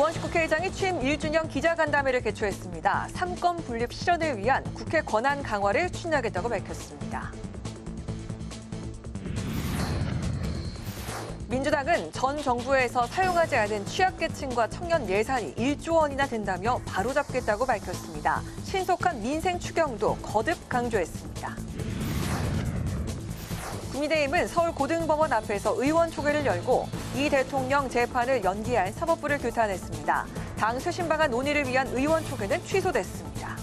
우원식 국회의장이 취임 1주년 기자간담회를 개최했습니다. 3권 분립 실현을 위한 국회 권한 강화를 추진하겠다고 밝혔습니다. 민주당은 전 정부에서 사용하지 않은 취약계층과 청년 예산이 1조 원이나 된다며 바로잡겠다고 밝혔습니다. 신속한 민생 추경도 거듭 강조했습니다. 국민의힘은 서울고등법원 앞에서 의원총회를 열고 이 대통령 재판을 연기할 사법부를 규탄했습니다. 당 쇄신 방안 논의를 위한 의원총회는 취소됐습니다.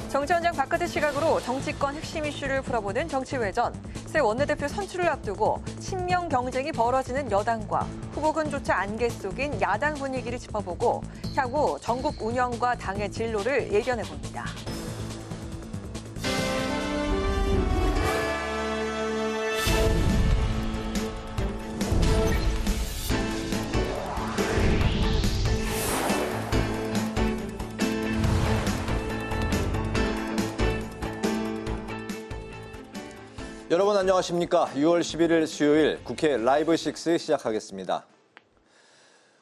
정치 현장 바깥의 시각으로 정치권 핵심 이슈를 풀어보는 정치외전. 새 원내대표 선출을 앞두고 친명 경쟁이 벌어지는 여당과 후보군조차 안개 속인 야당 분위기를 짚어보고 향후 전국 운영과 당의 진로를 예견해봅니다. 여러분 안녕하십니까? 6월 11일 수요일 국회 라이브 6 시작하겠습니다.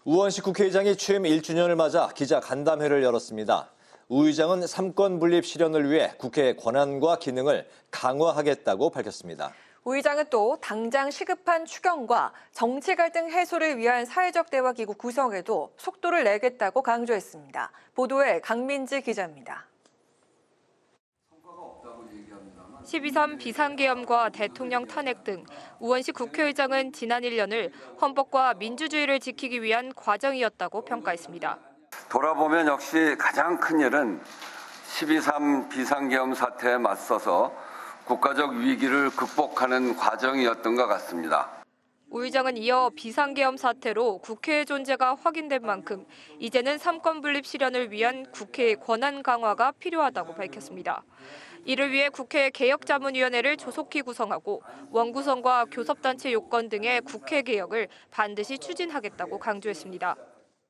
우원식 국회의장이 취임 1주년을 맞아 기자간담회를 열었습니다. 우 의장은 3권 분립 실현을 위해 국회의 권한과 기능을 강화하겠다고 밝혔습니다. 우 의장은 또 당장 시급한 추경과 정치 갈등 해소를 위한 사회적 대화 기구 구성에도 속도를 내겠다고 강조했습니다. 보도에 강민지 기자입니다. 12.3 비상계엄과 대통령 탄핵 등 우원식 국회의장은 지난 1년을 헌법과 민주주의를 지키기 위한 과정이었다고 평가했습니다. 돌아보면 역시 가장 큰 일은 12.3 비상계엄 사태에 맞서서 국가적 위기를 극복하는 과정이었던 것 같습니다. 우 의장은 이어 비상계엄 사태로 국회의 존재가 확인된 만큼 이제는 3권 분립 실현을 위한 국회의 권한 강화가 필요하다고 밝혔습니다. 이를 위해 국회 개혁자문위원회를 조속히 구성하고 원구성과 교섭단체 요건 등의 국회 개혁을 반드시 추진하겠다고 강조했습니다.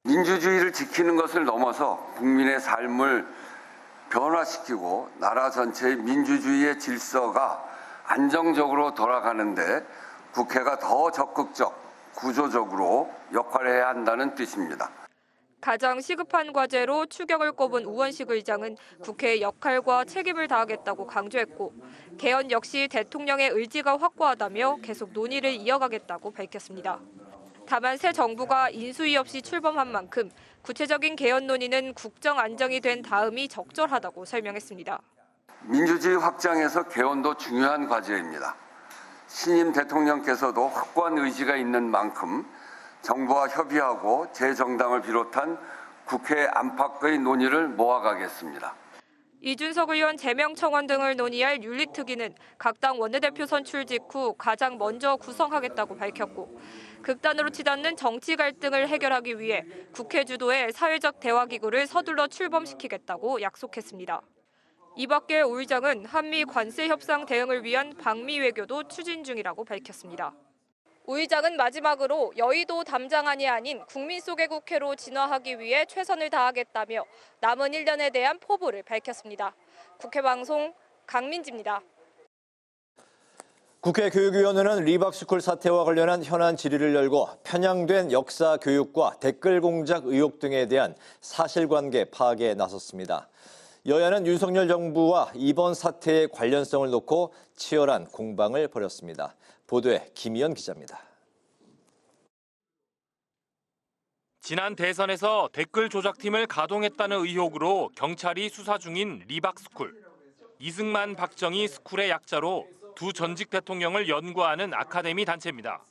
민주주의를 지키는 것을 넘어서 국민의 삶을 변화시키고 나라 전체의 민주주의의 질서가 안정적으로 돌아가는데 국회가 더 적극적, 구조적으로 역할을 해야 한다는 뜻입니다. 가장 시급한 과제로 추경을 꼽은 우원식 의장은 국회의 역할과 책임을 다하겠다고 강조했고 개헌 역시 대통령의 의지가 확고하다며 계속 논의를 이어가겠다고 밝혔습니다. 다만 새 정부가 인수위 없이 출범한 만큼 구체적인 개헌 논의는 국정 안정이 된 다음이 적절하다고 설명했습니다. 민주주의 확장에서 개헌도 중요한 과제입니다. 신임 대통령께서도 확고한 의지가 있는 만큼 정부와 협의하고 제 정당을 비롯한 국회 안팎의 논의를 모아가겠습니다. 이준석 의원 제명 청원 등을 논의할 윤리특위는 각 당 원내대표 선출 직후 가장 먼저 구성하겠다고 밝혔고 극단으로 치닫는 정치 갈등을 해결하기 위해 국회 주도의 사회적 대화기구를 서둘러 출범시키겠다고 약속했습니다. 이 밖에 우 의장은 한미 관세 협상 대응을 위한 방미 외교도 추진 중이라고 밝혔습니다. 우 의장은 마지막으로 여의도 담장안이 아닌 국민 속의 국회로 진화하기 위해 최선을 다하겠다며 남은 1년에 대한 포부를 밝혔습니다. 국회방송 강민지입니다. 국회 교육위원회는 리박스쿨 사태와 관련한 현안 질의를 열고 편향된 역사 교육과 댓글 공작 의혹 등에 대한 사실관계 파악에 나섰습니다. 여야는 윤석열 정부와 이번 사태의 관련성을 놓고 치열한 공방을 벌였습니다. 보도에 김희연 기자입니다. 지난 대선에서 댓글 조작팀을 가동했다는 의혹으로 경찰이 수사 중인 리박스쿨. 이승만, 박정희 스쿨의 약자로 두 전직 대통령을 연구하는 아카데미 단체입니다.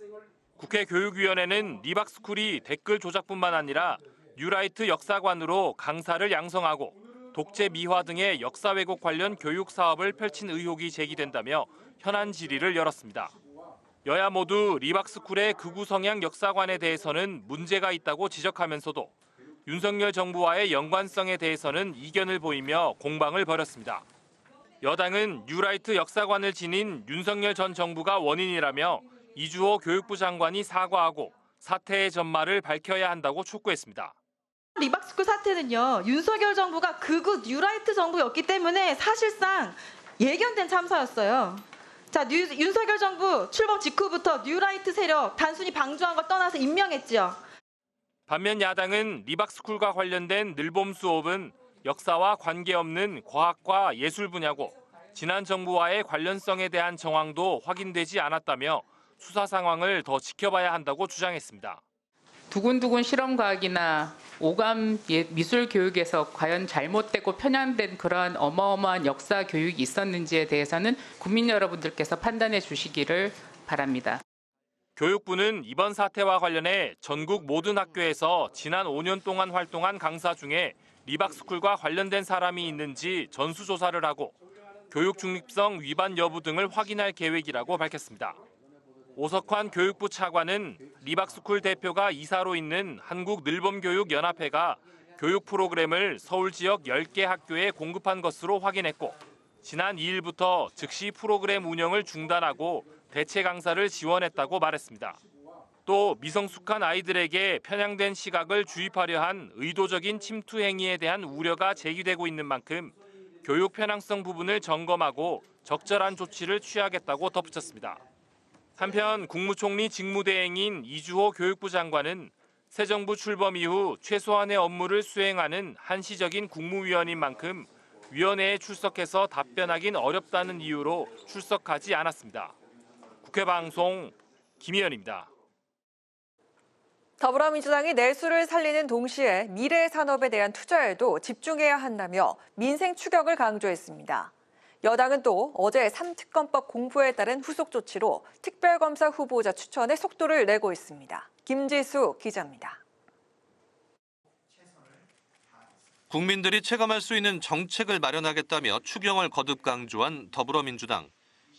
국회 교육위원회는 리박스쿨이 댓글 조작뿐만 아니라 뉴라이트 역사관으로 강사를 양성하고 독재 미화 등의 역사 왜곡 관련 교육 사업을 펼친 의혹이 제기된다며 현안 질의를 열었습니다. 여야 모두 리박스쿨의 극우 성향 역사관에 대해서는 문제가 있다고 지적하면서도 윤석열 정부와의 연관성에 대해서는 이견을 보이며 공방을 벌였습니다. 여당은 뉴라이트 역사관을 지닌 윤석열 전 정부가 원인이라며 이주호 교육부 장관이 사과하고 사태의 전말을 밝혀야 한다고 촉구했습니다. 리박스쿨 사태는요, 윤석열 정부가 극우 뉴라이트 정부였기 때문에 사실상 예견된 참사였어요. 자, 윤석열 정부 출범 직후부터 뉴라이트 세력 단순히 방조한 걸 떠나서 임명했지요. 반면 야당은 리박스쿨과 관련된 늘봄 수업은 역사와 관계없는 과학과 예술 분야고 지난 정부와의 관련성에 대한 정황도 확인되지 않았다며 수사 상황을 더 지켜봐야 한다고 주장했습니다. 두근두근 실험과학이나 오감 미술 교육에서 과연 잘못되고 편향된 그러한 어마어마한 역사 교육이 있었는지에 대해서는 국민 여러분들께서 판단해 주시기를 바랍니다. 교육부는 이번 사태와 관련해 전국 모든 학교에서 지난 5년 동안 활동한 강사 중에 리박스쿨과 관련된 사람이 있는지 전수조사를 하고 교육 중립성 위반 여부 등을 확인할 계획이라고 밝혔습니다. 오석환 교육부 차관은 리박스쿨 대표가 이사로 있는 한국늘봄교육연합회가 교육 프로그램을 서울 지역 10개 학교에 공급한 것으로 확인했고 지난 2일부터 즉시 프로그램 운영을 중단하고 대체 강사를 지원했다고 말했습니다. 또 미성숙한 아이들에게 편향된 시각을 주입하려 한 의도적인 침투 행위에 대한 우려가 제기되고 있는 만큼 교육 편향성 부분을 점검하고 적절한 조치를 취하겠다고 덧붙였습니다. 한편 국무총리 직무대행인 이주호 교육부 장관은 새 정부 출범 이후 최소한의 업무를 수행하는 한시적인 국무위원인 만큼 위원회에 출석해서 답변하긴 어렵다는 이유로 출석하지 않았습니다. 국회방송 김희연입니다. 더불어민주당이 내수를 살리는 동시에 미래 산업에 대한 투자에도 집중해야 한다며 민생 추격을 강조했습니다. 여당은 또 어제 3특검법 공포에 따른 후속 조치로 특별검사 후보자 추천에 속도를 내고 있습니다. 김지수 기자입니다. 국민들이 체감할 수 있는 정책을 마련하겠다며 추경을 거듭 강조한 더불어민주당.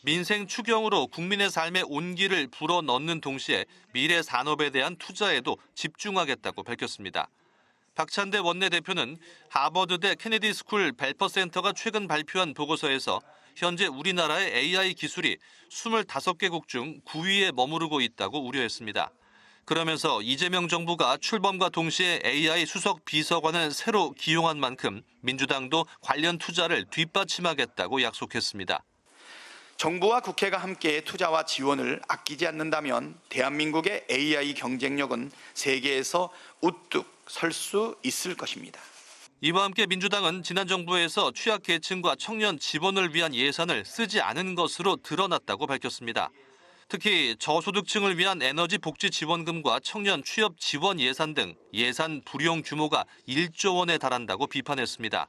민생 추경으로 국민의 삶의 온기를 불어넣는 동시에 미래 산업에 대한 투자에도 집중하겠다고 밝혔습니다. 박찬대 원내대표는 하버드대 케네디 스쿨 벨퍼 센터가 최근 발표한 보고서에서 현재 우리나라의 AI 기술이 25개국 중 9위에 머무르고 있다고 우려했습니다. 그러면서 이재명 정부가 출범과 동시에 AI 수석 비서관을 새로 기용한 만큼 민주당도 관련 투자를 뒷받침하겠다고 약속했습니다. 정부와 국회가 함께 투자와 지원을 아끼지 않는다면 대한민국의 AI 경쟁력은 세계에서 우뚝 설 수 있을 것입니다. 이와 함께 민주당은 지난 정부에서 취약계층과 청년 지원을 위한 예산을 쓰지 않은 것으로 드러났다고 밝혔습니다. 특히 저소득층을 위한 에너지 복지 지원금과 청년 취업 지원 예산 등 예산 불용 규모가 1조 원에 달한다고 비판했습니다.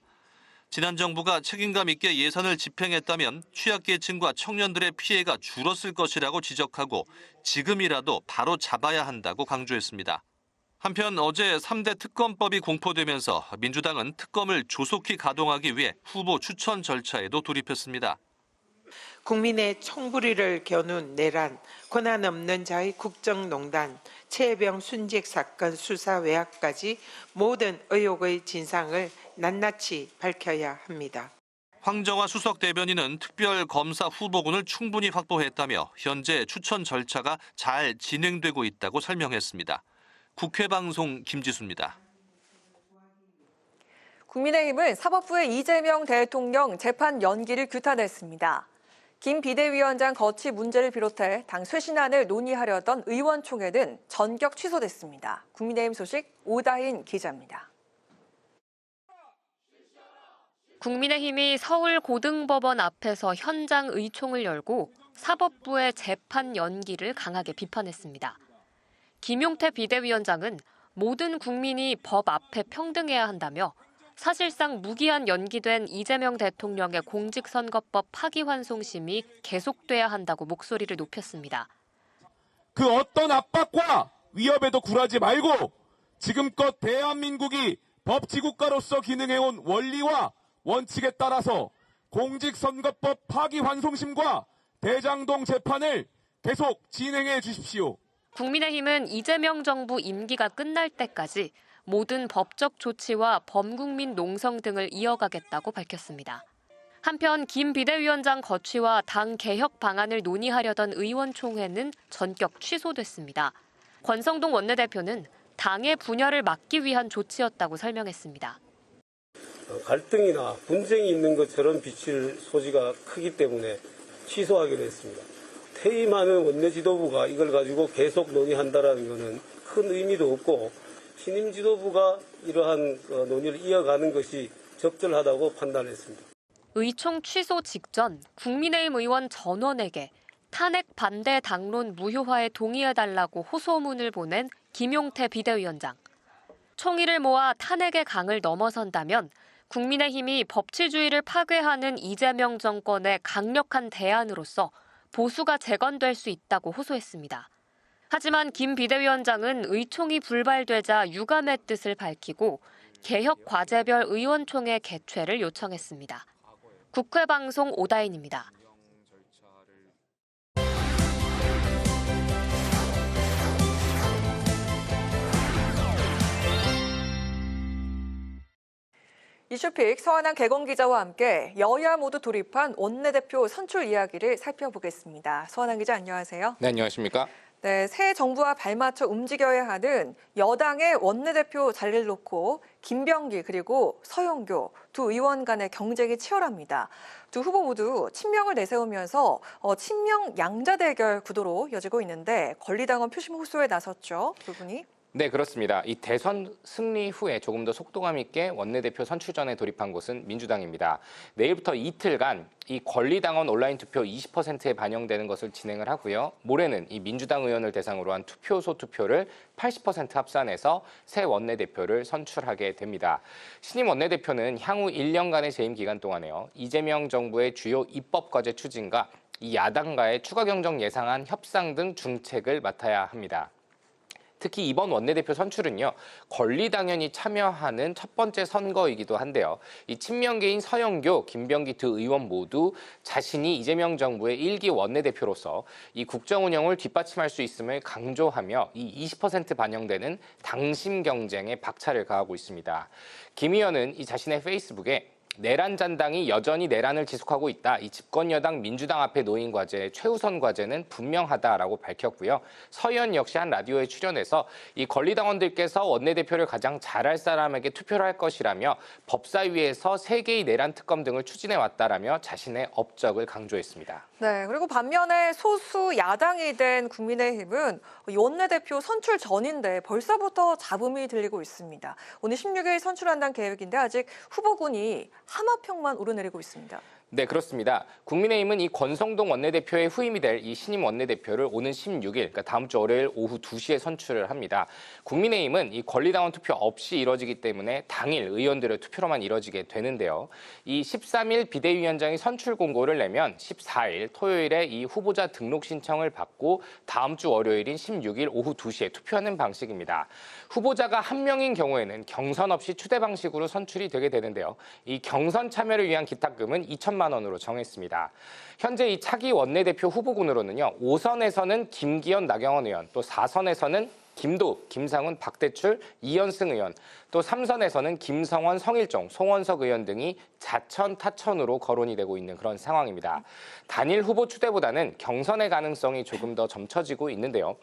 지난 정부가 책임감 있게 예산을 집행했다면 취약계층과 청년들의 피해가 줄었을 것이라고 지적하고 지금이라도 바로 잡아야 한다고 강조했습니다. 한편 어제 3대 특검법이 공포되면서 민주당은 특검을 조속히 가동하기 위해 후보 추천 절차에도 돌입했습니다. 국민의 총부리를 겨눈 내란, 권한 없는 자의 국정농단, 최혜병 순직 사건 수사 외압까지 모든 의혹의 진상을 낱낱이 밝혀야 합니다. 황정화 수석 대변인은 특별검사 후보군을 충분히 확보했다며 현재 추천 절차가 잘 진행되고 있다고 설명했습니다. 국회방송 김지수입니다. 국민의힘은 사법부의 이재명 대통령 재판 연기를 규탄했습니다. 김 비대위원장 거취 문제를 비롯해 당 쇄신안을 논의하려던 의원총회는 전격 취소됐습니다. 국민의힘 소식 오다인 기자입니다. 국민의힘이 서울고등법원 앞에서 현장 의총을 열고 사법부의 재판 연기를 강하게 비판했습니다. 김용태 비대위원장은 모든 국민이 법 앞에 평등해야 한다며 사실상 무기한 연기된 이재명 대통령의 공직선거법 파기환송심이 계속돼야 한다고 목소리를 높였습니다. 그 어떤 압박과 위협에도 굴하지 말고 지금껏 대한민국이 법치국가로서 기능해온 원리와 원칙에 따라서 공직선거법 파기환송심과 대장동 재판을 계속 진행해 주십시오. 국민의힘은 이재명 정부 임기가 끝날 때까지 모든 법적 조치와 범국민 농성 등을 이어가겠다고 밝혔습니다. 한편 김 비대위원장 거취와 당 개혁 방안을 논의하려던 의원총회는 전격 취소됐습니다. 권성동 원내대표는 당의 분열을 막기 위한 조치였다고 설명했습니다. 갈등이나 분쟁이 있는 것처럼 비칠 소지가 크기 때문에 취소하기로 했습니다. 퇴임하는 원내 지도부가 이걸 가지고 계속 논의한다는 것은 큰 의미도 없고 신임 지도부가 이러한 논의를 이어가는 것이 적절하다고 판단했습니다. 의총 취소 직전 국민의힘 의원 전원에게 탄핵 반대 당론 무효화에 동의해달라고 호소문을 보낸 김용태 비대위원장. 총의를 모아 탄핵의 강을 넘어선다면 국민의힘이 법치주의를 파괴하는 이재명 정권의 강력한 대안으로서 보수가 재건될 수 있다고 호소했습니다. 하지만 김 비대위원장은 의총이 불발되자 유감의 뜻을 밝히고 개혁 과제별 의원총회 개최를 요청했습니다. 국회방송 오다인입니다. 이슈픽 서한한 개건 기자와 함께 여야 모두 돌입한 원내대표 선출 이야기를 살펴보겠습니다. 서한한 기자 안녕하세요. 네, 안녕하십니까? 네, 새 정부와 발맞춰 움직여야 하는 여당의 원내대표 자리를 놓고 김병기 그리고 서영교 두 의원 간의 경쟁이 치열합니다. 두 후보 모두 친명을 내세우면서 친명 양자 대결 구도로 이어지고 있는데 권리당원 표심 호소에 나섰죠, 두 분이. 네, 그렇습니다. 이 대선 승리 후에 조금 더 속도감 있게 원내대표 선출전에 돌입한 곳은 민주당입니다. 내일부터 이틀간 이 권리당원 온라인 투표 20%에 반영되는 것을 진행을 하고요. 모레는 이 민주당 의원을 대상으로 한 투표소 투표를 80% 합산해서 새 원내대표를 선출하게 됩니다. 신임 원내대표는 향후 1년간의 재임 기간 동안에요. 이재명 정부의 주요 입법 과제 추진과 이 야당과의 추가 경정 예상안 협상 등 중책을 맡아야 합니다. 특히 이번 원내대표 선출은요, 권리당연이 참여하는 첫 번째 선거이기도 한데요. 이 친명계인 서영교, 김병기 두 의원 모두 자신이 이재명 정부의 1기 원내대표로서 이 국정 운영을 뒷받침할 수 있음을 강조하며 이 20% 반영되는 당심 경쟁에 박차를 가하고 있습니다. 김 의원은 이 자신의 페이스북에 내란 잔당이 여전히 내란을 지속하고 있다. 이 집권 여당 민주당 앞에 놓인 과제의 최우선 과제는 분명하다라고 밝혔고요. 서 의원 역시 한 라디오에 출연해서 이 권리당원들께서 원내대표를 가장 잘할 사람에게 투표를 할 것이라며 법사위에서 3개의 내란 특검 등을 추진해 왔다라며 자신의 업적을 강조했습니다. 네, 그리고 반면에 소수 야당이 된 국민의힘은 원내대표 선출 전인데 벌써부터 잡음이 들리고 있습니다. 오늘 16일 선출한다는 계획인데 아직 후보군이 하마평만 오르내리고 있습니다. 네, 그렇습니다. 국민의힘은 이 권성동 원내대표의 후임이 될 이 신임 원내대표를 오는 16일, 그러니까 다음 주 월요일 오후 2시에 선출을 합니다. 국민의힘은 이 권리당원 투표 없이 이뤄지기 때문에 당일 의원들의 투표로만 이뤄지게 되는데요. 이 13일 비대위원장이 선출 공고를 내면 14일 토요일에 이 후보자 등록 신청을 받고 다음 주 월요일인 16일 오후 2시에 투표하는 방식입니다. 후보자가 한 명인 경우에는 경선 없이 추대 방식으로 선출이 되게 되는데요. 이 경선 참여를 위한 기탁금은 2천만 원으로 정했습니다. 현재 이 차기 원내대표 후보군으로는요. 5선에서는 김기현, 나경원 의원, 또 4선에서는 김도, 김상훈, 박대출, 이현승 의원, 또 3선에서는 김성원, 성일종, 송원석 의원 등이 자천, 타천으로 거론이 되고 있는 그런 상황입니다. 단일 후보 추대보다는 경선의 가능성이 조금 더 점쳐지고 있는데요.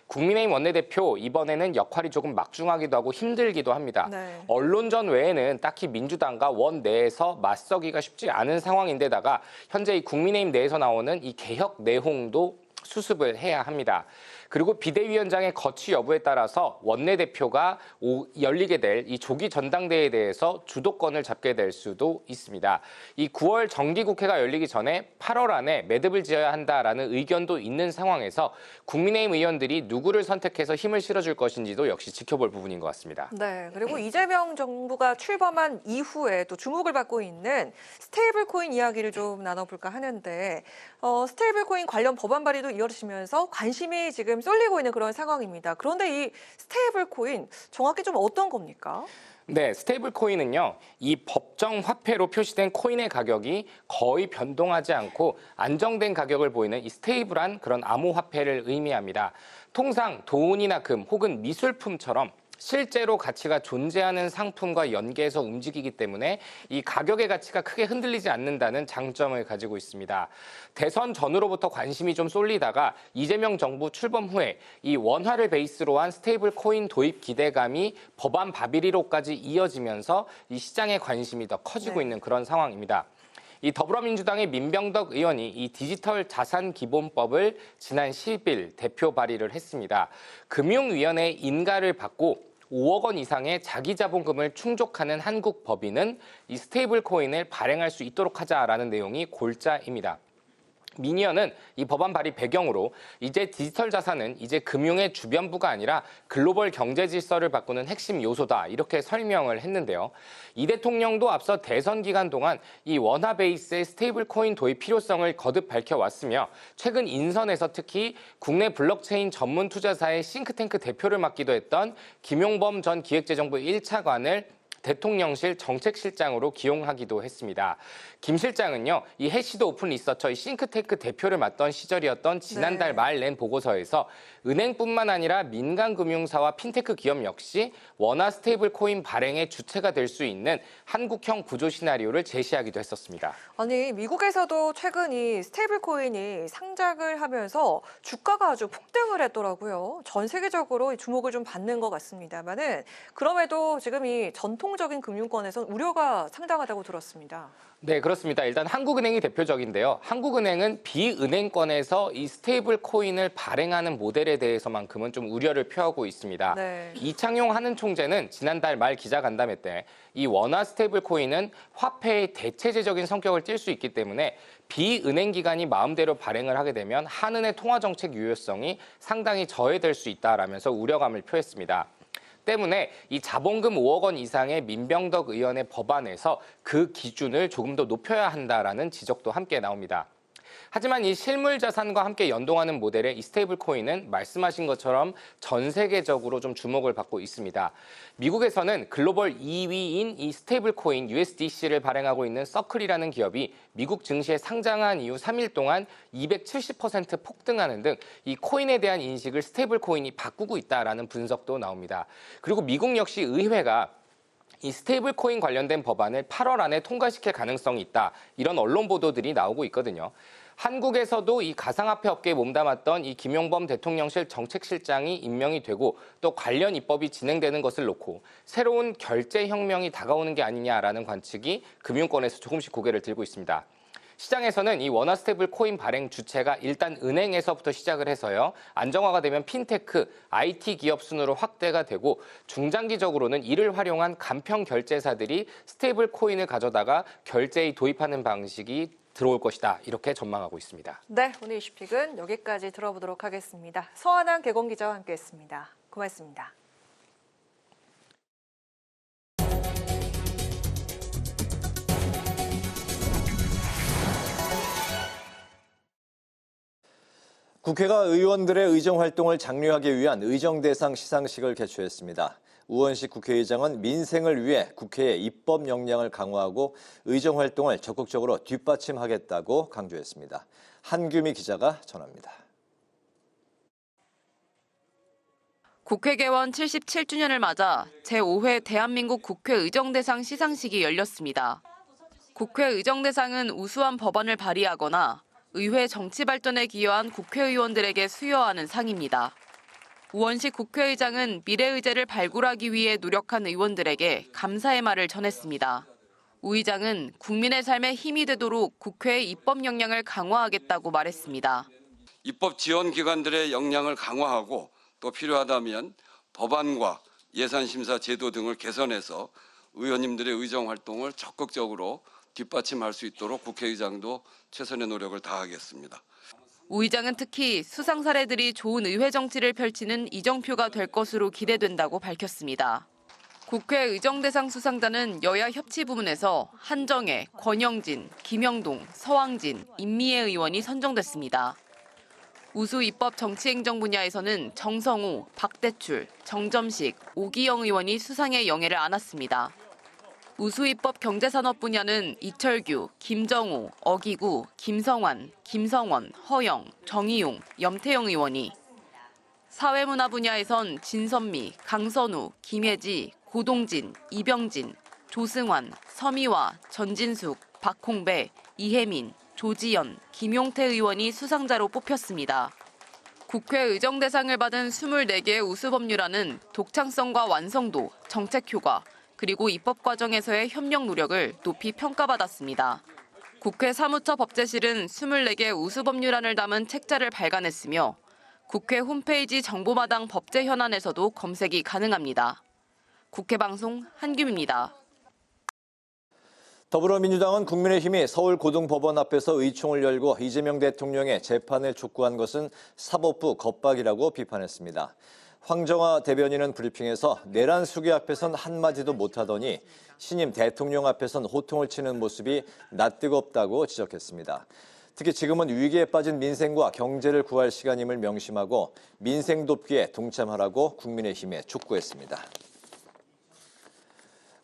국민의힘 원내대표 이번에는 역할이 조금 막중하기도 하고 힘들기도 합니다. 네. 언론전 외에는 딱히 민주당과 원 내에서 맞서기가 쉽지 않은 상황인데다가 현재 이 국민의힘 내에서 나오는 이 개혁 내홍도 수습을 해야 합니다. 그리고 비대위원장의 거취 여부에 따라서 원내대표가 열리게 될 이 조기 전당대회에 대해서 주도권을 잡게 될 수도 있습니다. 이 9월 정기국회가 열리기 전에 8월 안에 매듭을 지어야 한다라는 의견도 있는 상황에서 국민의힘 의원들이 누구를 선택해서 힘을 실어줄 것인지도 역시 지켜볼 부분인 것 같습니다. 네, 그리고 이재명 정부가 출범한 이후에 또 주목을 받고 있는 스테이블 코인 이야기를 좀 나눠볼까 하는데 스테이블 코인 관련 법안 발의도 이어지면서 관심이 지금 쏠리고 있는 그런 상황입니다. 그런데 이 스테이블 코인 정확히 좀 어떤 겁니까? 네, 스테이블 코인은요, 이 법정 화폐로 표시된 코인의 가격이 거의 변동하지 않고 안정된 가격을 보이는 이 스테이블한 그런 암호화폐를 의미합니다. 통상 돈이나 금 혹은 미술품처럼 실제로 가치가 존재하는 상품과 연계해서 움직이기 때문에 이 가격의 가치가 크게 흔들리지 않는다는 장점을 가지고 있습니다. 대선 전후로부터 관심이 좀 쏠리다가 이재명 정부 출범 후에 이 원화를 베이스로 한 스테이블 코인 도입 기대감이 법안 발의로까지 이어지면서 이 시장의 관심이 더 커지고 있는 그런 상황입니다. 이 더불어민주당의 민병덕 의원이 이 디지털 자산 기본법을 지난 10일 대표 발의를 했습니다. 금융위원회 인가를 받고 5억 원 이상의 자기 자본금을 충족하는 한국 법인은 이 스테이블 코인을 발행할 수 있도록 하자라는 내용이 골자입니다. 미니언은 이 법안 발의 배경으로 이제 디지털 자산은 이제 금융의 주변부가 아니라 글로벌 경제 질서를 바꾸는 핵심 요소다 이렇게 설명을 했는데요. 이 대통령도 앞서 대선 기간 동안 이 원화 베이스의 스테이블 코인 도입 필요성을 거듭 밝혀왔으며 최근 인선에서 특히 국내 블록체인 전문 투자사의 싱크탱크 대표를 맡기도 했던 김용범 전 기획재정부 1차관을 대통령실 정책실장으로 기용하기도 했습니다. 김 실장은요, 이 해시드 오픈 리서처의 싱크탱크 대표를 맡던 시절이었던 지난달 말 낸 보고서에서 은행뿐만 아니라 민간 금융사와 핀테크 기업 역시 원화 스테이블 코인 발행의 주체가 될 수 있는 한국형 구조 시나리오를 제시하기도 했었습니다. 아니, 미국에서도 최근 이 스테이블 코인이 상장을 하면서 주가가 아주 폭등을 했더라고요. 전 세계적으로 주목을 좀 받는 것 같습니다만은 그럼에도 지금 이 전통적인 금융권에선 우려가 상당하다고 들었습니다. 네, 그렇습니다. 일단 한국은행이 대표적인데요. 한국은행은 비은행권에서 이 스테이블 코인을 발행하는 모델에 대해서만큼은 좀 우려를 표하고 있습니다. 네. 이창용 한은 총재는 지난달 말 기자간담회 때 이 원화 스테이블 코인은 화폐의 대체제적인 성격을 띨 수 있기 때문에 비은행 기관이 마음대로 발행을 하게 되면 한은의 통화정책 유효성이 상당히 저해될 수 있다라면서 우려감을 표했습니다. 때문에 이 자본금 5억 원 이상의 민병덕 의원의 법안에서 그 기준을 조금 더 높여야 한다라는 지적도 함께 나옵니다. 하지만 이 실물 자산과 함께 연동하는 모델의 이 스테이블 코인은 말씀하신 것처럼 전 세계적으로 좀 주목을 받고 있습니다. 미국에서는 글로벌 2위인 이 스테이블 코인 USDC를 발행하고 있는 서클이라는 기업이 미국 증시에 상장한 이후 3일 동안 270% 폭등하는 등 이 코인에 대한 인식을 스테이블 코인이 바꾸고 있다라는 분석도 나옵니다. 그리고 미국 역시 의회가 이 스테이블 코인 관련된 법안을 8월 안에 통과시킬 가능성이 있다. 이런 언론 보도들이 나오고 있거든요. 한국에서도 이 가상화폐 업계에 몸담았던 이 김용범 대통령실 정책실장이 임명이 되고 또 관련 입법이 진행되는 것을 놓고 새로운 결제혁명이 다가오는 게 아니냐라는 관측이 금융권에서 조금씩 고개를 들고 있습니다. 시장에서는 이 원화 스테이블 코인 발행 주체가 일단 은행에서부터 시작을 해서요. 안정화가 되면 핀테크, IT 기업 순으로 확대가 되고 중장기적으로는 이를 활용한 간편 결제사들이 스테이블 코인을 가져다가 결제에 도입하는 방식이 들어올 것이다. 이렇게 전망하고 있습니다. 네, 오늘 이슈픽은 여기까지 들어보도록 하겠습니다. 서한한 개공 기자와 함께했습니다. 고맙습니다. 국회가 의원들의 의정활동을 장려하기 위한 의정대상 시상식을 개최했습니다. 우원식 국회의장은 민생을 위해 국회의 입법 역량을 강화하고 의정활동을 적극적으로 뒷받침하겠다고 강조했습니다. 한규미 기자가 전합니다. 국회 개원 77주년을 맞아 제5회 대한민국 국회 의정대상 시상식이 열렸습니다. 국회 의정대상은 우수한 법안을 발의하거나 의회 정치 발전에 기여한 국회의원들에게 수여하는 상입니다. 우원식 국회의장은 미래의제를 발굴하기 위해 노력한 의원들에게 감사의 말을 전했습니다. 우 의장은 국민의 삶에 힘이 되도록 국회의 입법 역량을 강화하겠다고 말했습니다. 입법 지원 기관들의 역량을 강화하고 또 필요하다면 법안과 예산심사 제도 등을 개선해서 의원님들의 의정활동을 적극적으로 뒷받침할 수 있도록 국회의장도 최선의 노력을 다하겠습니다. 우 의장은 특히 수상 사례들이 좋은 의회 정치를 펼치는 이정표가 될 것으로 기대된다고 밝혔습니다. 국회 의정대상 수상자는 여야 협치 부문에서 한정혜, 권영진, 김영동, 서왕진, 임미애 의원이 선정됐습니다. 우수 입법 정치행정 분야에서는 정성호, 박대출, 정점식, 오기영 의원이 수상의 영예를 안았습니다. 우수 입법 경제산업 분야는 이철규, 김정호, 어기구, 김성환, 김성원, 허영, 정의용, 염태영 의원이, 사회문화 분야에선 진선미, 강선우, 김혜지, 고동진, 이병진, 조승환, 서미화, 전진숙, 박홍배, 이혜민, 조지연, 김용태 의원이 수상자로 뽑혔습니다. 국회 의정대상을 받은 24개의 우수법률안은 독창성과 완성도, 정책 효과, 그리고 입법 과정에서의 협력 노력을 높이 평가받았습니다. 국회 사무처 법제실은 24개 우수법률안을 담은 책자를 발간했으며 국회 홈페이지 정보마당 법제 현안에서도 검색이 가능합니다. 국회방송 한규미입니다. 더불어민주당은 국민의힘이 서울고등법원 앞에서 의총을 열고 이재명 대통령의 재판을 촉구한 것은 사법부 겁박이라고 비판했습니다. 황정화 대변인은 브리핑에서 내란 수기 앞에선 한마디도 못하더니 신임 대통령 앞에선 호통을 치는 모습이 낯뜨겁다고 지적했습니다. 특히 지금은 위기에 빠진 민생과 경제를 구할 시간임을 명심하고 민생 돕기에 동참하라고 국민의힘에 촉구했습니다.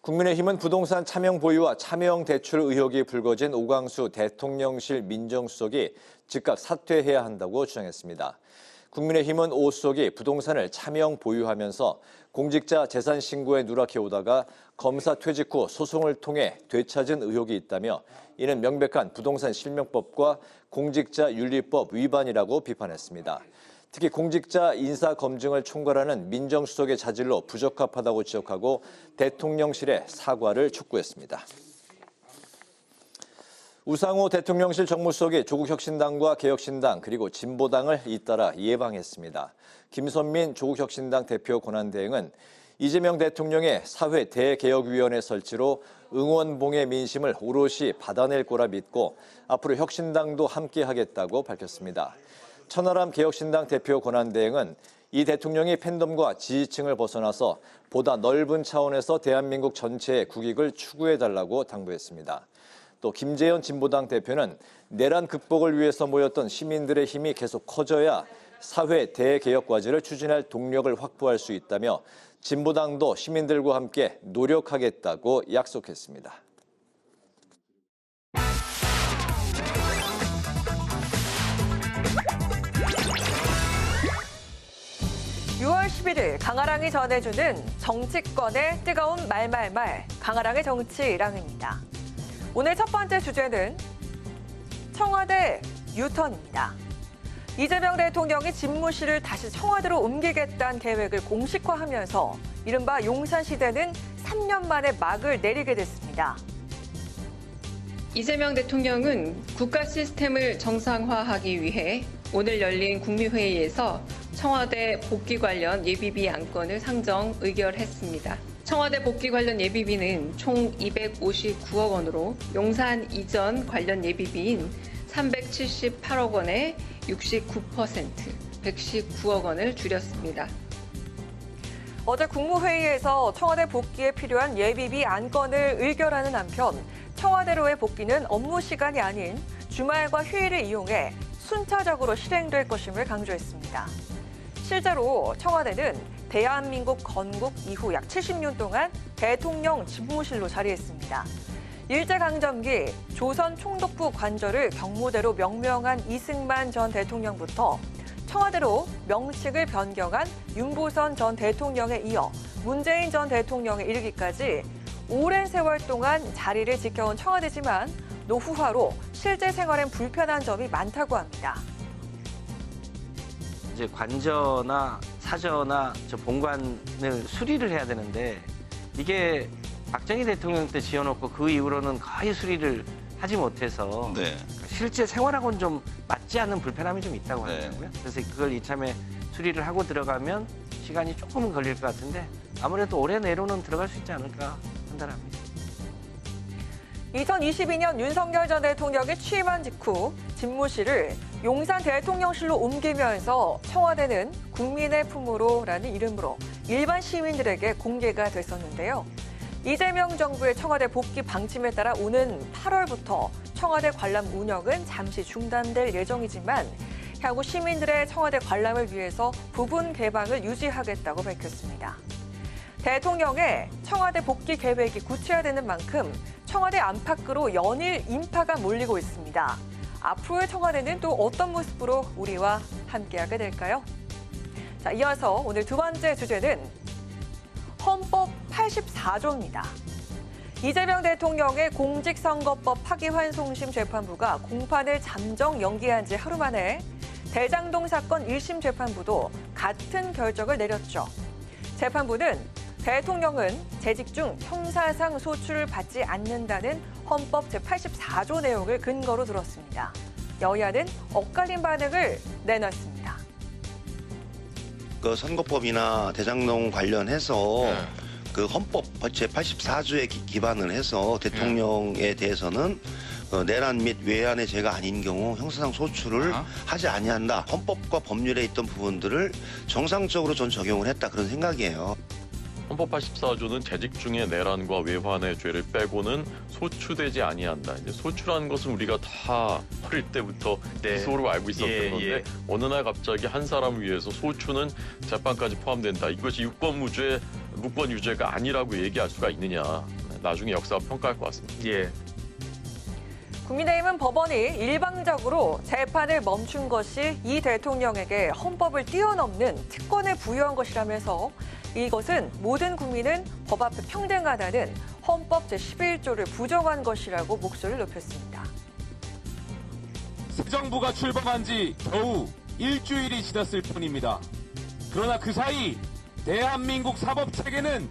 국민의힘은 부동산 차명 보유와 차명 대출 의혹이 불거진 오광수 대통령실 민정수석이 즉각 사퇴해야 한다고 주장했습니다. 국민의힘은 오 수석이 부동산을 차명 보유하면서 공직자 재산 신고에 누락해오다가 검사 퇴직 후 소송을 통해 되찾은 의혹이 있다며 이는 명백한 부동산 실명법과 공직자 윤리법 위반이라고 비판했습니다. 특히 공직자 인사 검증을 총괄하는 민정수석의 자질로 부적합하다고 지적하고 대통령실에 사과를 촉구했습니다. 우상호 대통령실 정무수석이 조국혁신당과 개혁신당 그리고 진보당을 잇따라 예방했습니다. 김선민 조국혁신당 대표 권한대행은 이재명 대통령의 사회 대개혁위원회 설치로 응원봉의 민심을 오롯이 받아낼 거라 믿고 앞으로 혁신당도 함께하겠다고 밝혔습니다. 천하람 개혁신당 대표 권한대행은 이 대통령이 팬덤과 지지층을 벗어나서 보다 넓은 차원에서 대한민국 전체의 국익을 추구해달라고 당부했습니다. 또 김재현 진보당 대표는 내란 극복을 위해서 모였던 시민들의 힘이 계속 커져야 사회 대개혁 과제를 추진할 동력을 확보할 수 있다며 진보당도 시민들과 함께 노력하겠다고 약속했습니다. 6월 11일 강아랑이 전해주는 정치권의 뜨거운 말말말 강아랑의 정치랑입니다. 오늘 첫 번째 주제는 청와대 유턴입니다. 이재명 대통령이 집무실을 다시 청와대로 옮기겠다는 계획을 공식화하면서 이른바 용산시대는 3년 만에 막을 내리게 됐습니다. 이재명 대통령은 국가 시스템을 정상화하기 위해 오늘 열린 국무회의에서 청와대 복귀 관련 예비비 안건을 상정 의결했습니다. 청와대 복귀 관련 예비비는 총 259억 원으로 용산 이전 관련 예비비인 378억 원의 69%, 119억 원을 줄였습니다. 어제 국무회의에서 청와대 복귀에 필요한 예비비 안건을 의결하는 한편 청와대로의 복귀는 업무 시간이 아닌 주말과 휴일을 이용해 순차적으로 실행될 것임을 강조했습니다. 실제로 청와대는 대한민국 건국 이후 약 70년 동안 대통령 집무실로 자리했습니다. 일제강점기 조선 총독부 관저를 경무대로 명명한 이승만 전 대통령부터 청와대로 명칭을 변경한 윤보선 전 대통령에 이어 문재인 전 대통령에 이르기까지 오랜 세월 동안 자리를 지켜온 청와대지만 노후화로 실제 생활엔 불편한 점이 많다고 합니다. 이제 관저나 사저나 저 본관을 수리를 해야 되는데 이게 박정희 대통령 때 지어놓고 그 이후로는 거의 수리를 하지 못해서 실제 생활하고는 좀 맞지 않는 불편함이 좀 있다고 하더라고요. 그래서 그걸 이참에 수리를 하고 들어가면 시간이 조금은 걸릴 것 같은데 아무래도 올해 내로는 들어갈 수 있지 않을까 판단합니다. 2022년 윤석열 전 대통령이 취임한 직후 집무실을 용산 대통령실로 옮기면서 청와대는 국민의 품으로라는 이름으로 일반 시민들에게 공개가 됐었는데요. 이재명 정부의 청와대 복귀 방침에 따라 오는 8월부터 청와대 관람 운영은 잠시 중단될 예정이지만 향후 시민들의 청와대 관람을 위해서 부분 개방을 유지하겠다고 밝혔습니다. 대통령의 청와대 복귀 계획이 구체화되는 만큼 청와대 안팎으로 연일 인파가 몰리고 있습니다. 앞으로의 청와대는 또 어떤 모습으로 우리와 함께하게 될까요? 자, 이어서 오늘 두 번째 주제는 헌법 84조입니다. 이재명 대통령의 공직선거법 파기환송심 재판부가 공판을 잠정 연기한 지 하루 만에 대장동 사건 1심 재판부도 같은 결정을 내렸죠. 재판부는 대통령은 재직 중 형사상 소출을 받지 않는다는 헌법 제84조 내용을 근거로 들었습니다. 여야는 엇갈린 반응을 내놨습니다. 그 선거법이나 대장동 관련해서 그 헌법 제84조에 기반을 해서 대통령에 대해서는 내란 및 외환의 죄가 아닌 경우 형사상 소출을 하지 아니한다. 헌법과 법률에 있던 부분들을 정상적으로 전 적용을 했다 그런 생각이에요. 헌법 84조는 재직 중에 내란과 외환의 죄를 빼고는 소추되지 아니한다. 이제 소추라는 것은 우리가 다 어릴 때부터 기소로 알고 있었던 건데 어느 날 갑자기 한 사람을 위해서 소추는 재판까지 포함된다. 이것이 무권 유죄가 아니라고 얘기할 수가 있느냐. 나중에 역사가 평가할 것 같습니다. 국민의힘은 법원이 일방적으로 재판을 멈춘 것이 이 대통령에게 헌법을 뛰어넘는 특권을 부여한 것이라면서 이것은 모든 국민은 법 앞에 평등하다는 헌법 제11조를 부정한 것이라고 목소리를 높였습니다. 새 정부가 출범한 지 겨우 일주일이 지났을 뿐입니다. 그러나 그 사이 대한민국 사법체계는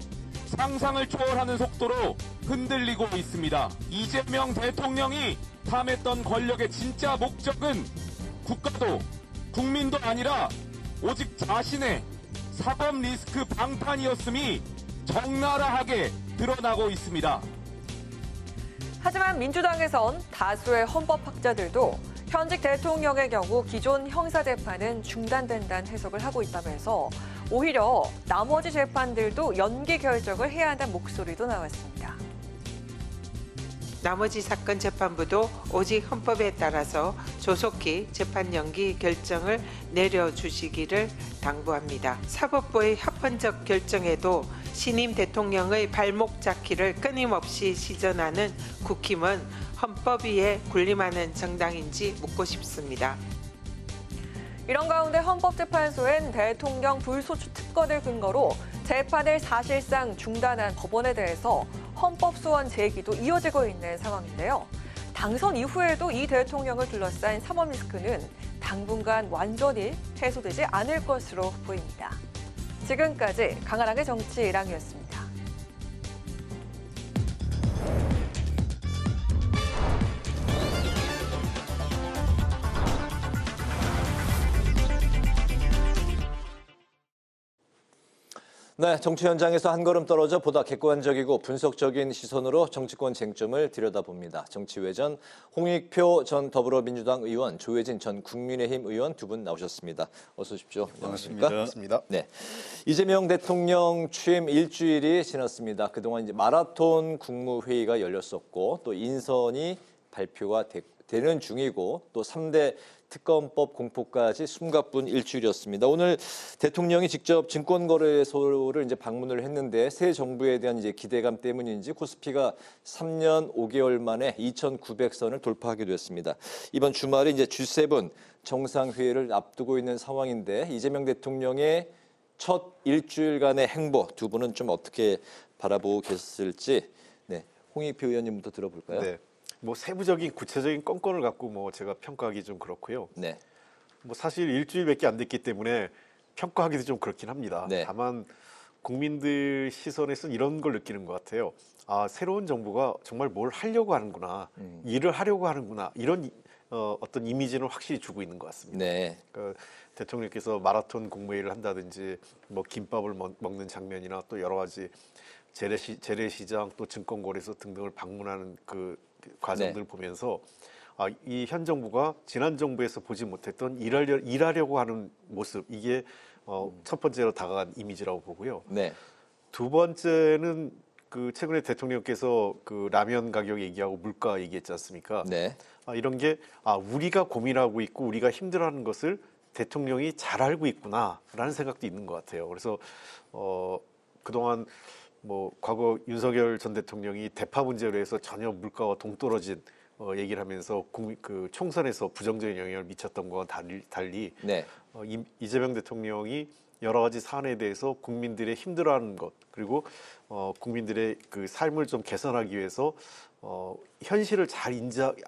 상상을 초월하는 속도로 흔들리고 있습니다. 이재명 대통령이 탐했던 권력의 진짜 목적은 국가도 국민도 아니라 오직 자신의 사법 리스크 방탄이었음이 적나라하게 드러나고 있습니다. 하지만 민주당에선 다수의 헌법학자들도 현직 대통령의 경우 기존 형사재판은 중단된다는 해석을 하고 있다면서 오히려 나머지 재판들도 연기 결정을 해야 한다는 목소리도 나왔습니다. 나머지 사건 재판부도 오직 헌법에 따라서 조속히 재판 연기 결정을 내려주시기를 당부합니다. 사법부의 합헌적 결정에도 신임 대통령의 발목 잡기를 끊임없이 시전하는 국힘은 헌법 위에 군림하는 정당인지 묻고 싶습니다. 이런 가운데 헌법재판소엔 대통령 불소추 특권을 근거로 재판을 사실상 중단한 법원에 대해서 헌법 소원 제기도 이어지고 있는 상황인데요. 당선 이후에도 이 대통령을 둘러싼 사법 리스크는 당분간 완전히 해소되지 않을 것으로 보입니다. 지금까지 강한항의 정치일항이었습니다. 네, 정치 현장에서 한 걸음 떨어져 보다 객관적이고 분석적인 시선으로 정치권 쟁점을 들여다봅니다. 정치외전 홍익표 전 더불어민주당 의원, 조혜진 전 국민의힘 의원 두 분 나오셨습니다. 어서 오십시오. 반갑습니다. 네, 이재명 대통령 취임 일주일이 지났습니다. 그동안 이제 마라톤 국무회의가 열렸었고 또 인선이 발표가 되는 중이고 또 3대 특검법 공포까지 숨가쁜 일주일이었습니다. 오늘 대통령이 직접 증권거래소를 이제 방문을 했는데 새 정부에 대한 이제 기대감 때문인지 코스피가 3년 5개월 만에 2,900선을 돌파하게 됐습니다. 이번 주말에 이제 G7 정상회의를 앞두고 있는 상황인데 이재명 대통령의 첫 일주일간의 행보 두 분은 좀 어떻게 바라보고 계셨을지 홍익표 의원님부터 들어볼까요? 네. 뭐 세부적인 구체적인 건건을 갖고 뭐 제가 평가하기 좀 그렇고요. 네. 뭐 사실 일주일밖에 안 됐기 때문에 평가하기도 좀 그렇긴 합니다. 네. 다만 국민들 시선에서는 이런 걸 느끼는 것 같아요. 아, 새로운 정부가 정말 뭘 하려고 하는구나, 일을 하려고 하는구나 이런 어떤 이미지는 확실히 주고 있는 것 같습니다. 네. 그러니까 대통령께서 마라톤 국무회의를 한다든지 뭐 김밥을 먹는 장면이나 또 여러 가지 재래시장 또 증권거래소 등등을 방문하는 그 과정들을 보면서 이 현 정부가 지난 정부에서 보지 못했던 일하려고 하는 모습 이게 첫 번째로 다가간 이미지라고 보고요. 네. 두 번째는 그 최근에 대통령께서 그 라면 가격 얘기하고 물가 얘기했지 않습니까? 네. 이런 게 우리가 고민하고 있고 우리가 힘들어하는 것을 대통령이 잘 알고 있구나라는 생각도 있는 것 같아요. 그래서 그동안 뭐 과거 윤석열 전 대통령이 대파 문제로 해서 전혀 물가와 동떨어진 얘기를 하면서 그 총선에서 부정적인 영향을 미쳤던 것과 달리 네. 이재명 대통령이 여러 가지 사안에 대해서 국민들의 힘들어하는 것 그리고 국민들의 그 삶을 좀 개선하기 위해서 현실을 잘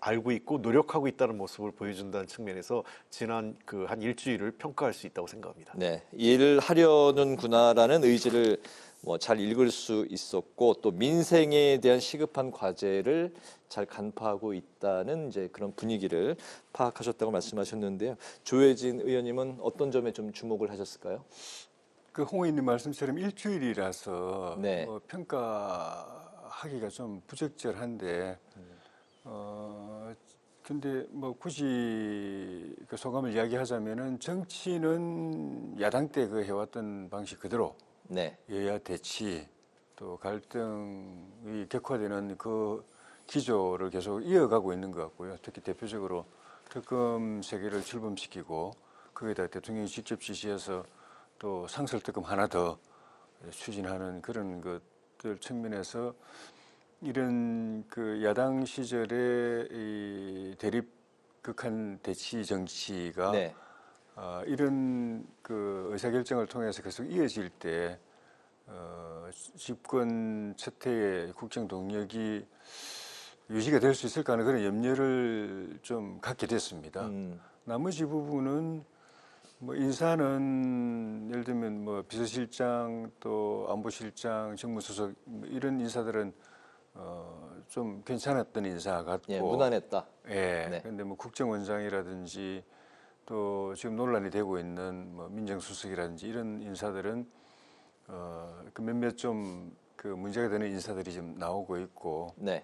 알고 있고 노력하고 있다는 모습을 보여준다는 측면에서 지난 그 한 일주일을 평가할 수 있다고 생각합니다. 네, 일을 하려는구나라는 의지를 잘 읽을 수 있었고 또 민생에 대한 시급한 과제를 잘 간파하고 있다는 이제 그런 분위기를 파악하셨다고 말씀하셨는데요. 조혜진 의원님은 어떤 점에 좀 주목을 하셨을까요? 그 홍 의원님 말씀처럼 일주일이라서 네. 평가하기가 좀 부적절한데 근데 뭐 굳이 그 소감을 이야기하자면은 정치는 야당 때 그 해왔던 방식 그대로 네. 여야 대치 또 갈등이 격화되는 그 기조를 계속 이어가고 있는 것 같고요. 특히 대표적으로 특검 세계를 출범시키고 거기다 대통령이 직접 지시해서 또 상설특검 하나 더 추진하는 그런 것들 측면에서 이런 그 야당 시절의 이 대립 극한 대치 정치가 네. 이런 그 의사결정을 통해서 계속 이어질 때 집권 첫 해의 국정 동력이 유지가 될 수 있을까 하는 그런 염려를 좀 갖게 됐습니다. 나머지 부분은 뭐 인사는 예를 들면 뭐 비서실장 또 안보실장 정무수석 이런 인사들은 좀 괜찮았던 인사 같고 예, 무난했다. 예. 네. 근데 뭐 국정원장이라든지 또 지금 논란이 되고 있는 뭐 민정수석이라든지 이런 인사들은 그 몇몇 좀 그 문제가 되는 인사들이 좀 나오고 있고 네.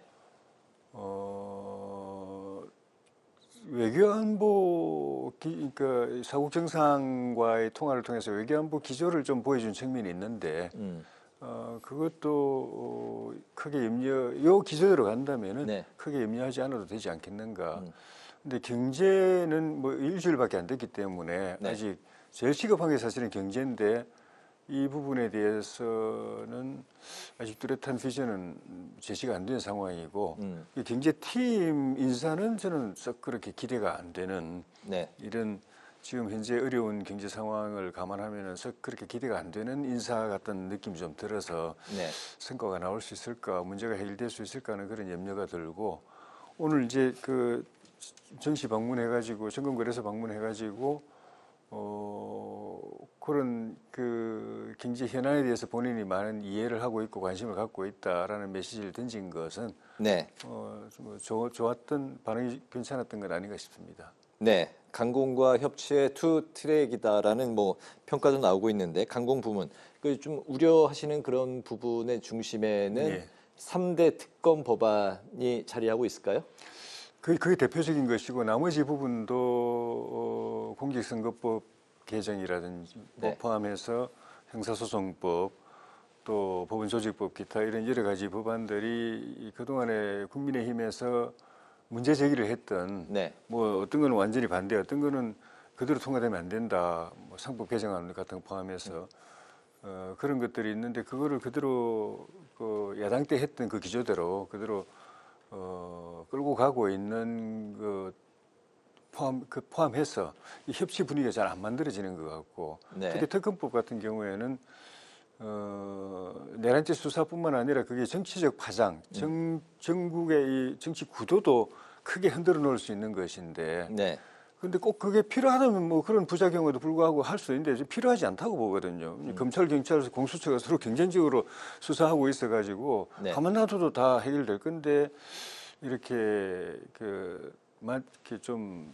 외교안보 그러니까 사국 정상과의 통화를 통해서 외교안보 기조를 좀 보여준 측면이 있는데 그것도 크게 요 기조대로 간다면은 네. 크게 염려하지 않아도 되지 않겠는가. 근데 경제는 뭐 일주일밖에 안 됐기 때문에 네. 아직 제일 시급한 게 사실은 경제인데 이 부분에 대해서는 아직 뚜렷한 비전은 제시가 안 된 상황이고 이 경제팀 인사는 저는 썩 그렇게 기대가 안 되는 네. 이런 지금 현재 어려운 경제 상황을 감안하면은 썩 그렇게 기대가 안 되는 인사 같은 느낌이 좀 들어서 네. 성과가 나올 수 있을까, 문제가 해결될 수 있을까 하는 그런 염려가 들고 오늘 이제 그 정시 방문해가지고 정권거래소 방문해가지고 그런 그 경제 현안에 대해서 본인이 많은 이해를 하고 있고 관심을 갖고 있다라는 메시지를 던진 것은 네. 좋았던 반응이 괜찮았던 건 아닌가 싶습니다. 네. 강공과 협치의 투 트랙이다라는 뭐 평가도 나오고 있는데 강공 부문 그 좀 우려하시는 그런 부분의 중심에는 네. 3대 특검 법안이 자리하고 있을까요? 그게 대표적인 것이고 나머지 부분도 공직선거법 개정이라든지 네. 포함해서 형사소송법 또 법원조직법 기타 이런 여러 가지 법안들이 그동안에 국민의힘에서 문제 제기를 했던 네. 뭐 어떤 거는 완전히 반대, 어떤 거는 그대로 통과되면 안 된다, 뭐 상법 개정안 같은 거 포함해서 그런 것들이 있는데 그거를 그대로 그 야당 때 했던 그 기조대로 그대로 끌고 가고 있는 포함해서 이 협치 분위기가 잘 안 만들어지는 것 같고 네. 특히 특검법 같은 경우에는 내란죄 수사뿐만 아니라 그게 정치적 파장, 전국의 이 정치 구도도 크게 흔들어 놓을 수 있는 것인데 네. 근데 꼭 그게 필요하다면 뭐 그런 부작용에도 불구하고 할 수 있는데 필요하지 않다고 보거든요. 검찰, 경찰에서 공수처가 서로 경쟁적으로 수사하고 있어가지고 네. 가만 놔둬도 다 해결될 건데 이렇게 이렇게 좀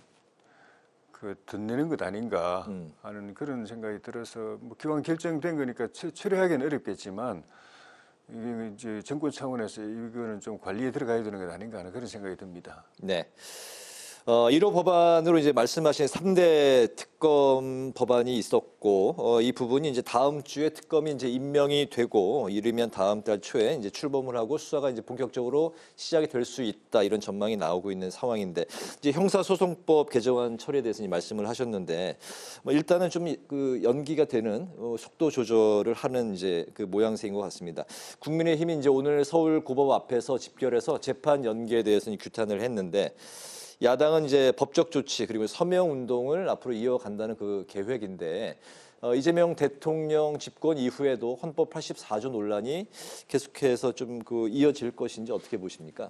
덧내는 것 아닌가 하는 그런 생각이 들어서 뭐 기왕 결정된 거니까 철회하기는 어렵겠지만 이게 이제 정권 차원에서 이거는 좀 관리에 들어가야 되는 것 아닌가 하는 그런 생각이 듭니다. 네. 1호 법안으로 이제 말씀하신 3대 특검 법안이 있었고, 이 부분이 이제 다음 주에 특검이 이제 임명이 되고, 이르면 다음 달 초에 이제 출범을 하고 수사가 이제 본격적으로 시작이 될 수 있다, 이런 전망이 나오고 있는 상황인데, 이제 형사소송법 개정안 처리에 대해서 말씀을 하셨는데, 뭐 일단은 좀 그 연기가 되는 속도 조절을 하는 이제 그 모양새인 것 같습니다. 국민의힘이 이제 오늘 서울고법 앞에서 집결해서 재판 연기에 대해서는 규탄을 했는데, 야당은 이제 법적 조치 그리고 서명 운동을 앞으로 이어간다는 그 계획인데 이재명 대통령 집권 이후에도 헌법 84조 논란이 계속해서 좀 그 이어질 것인지 어떻게 보십니까?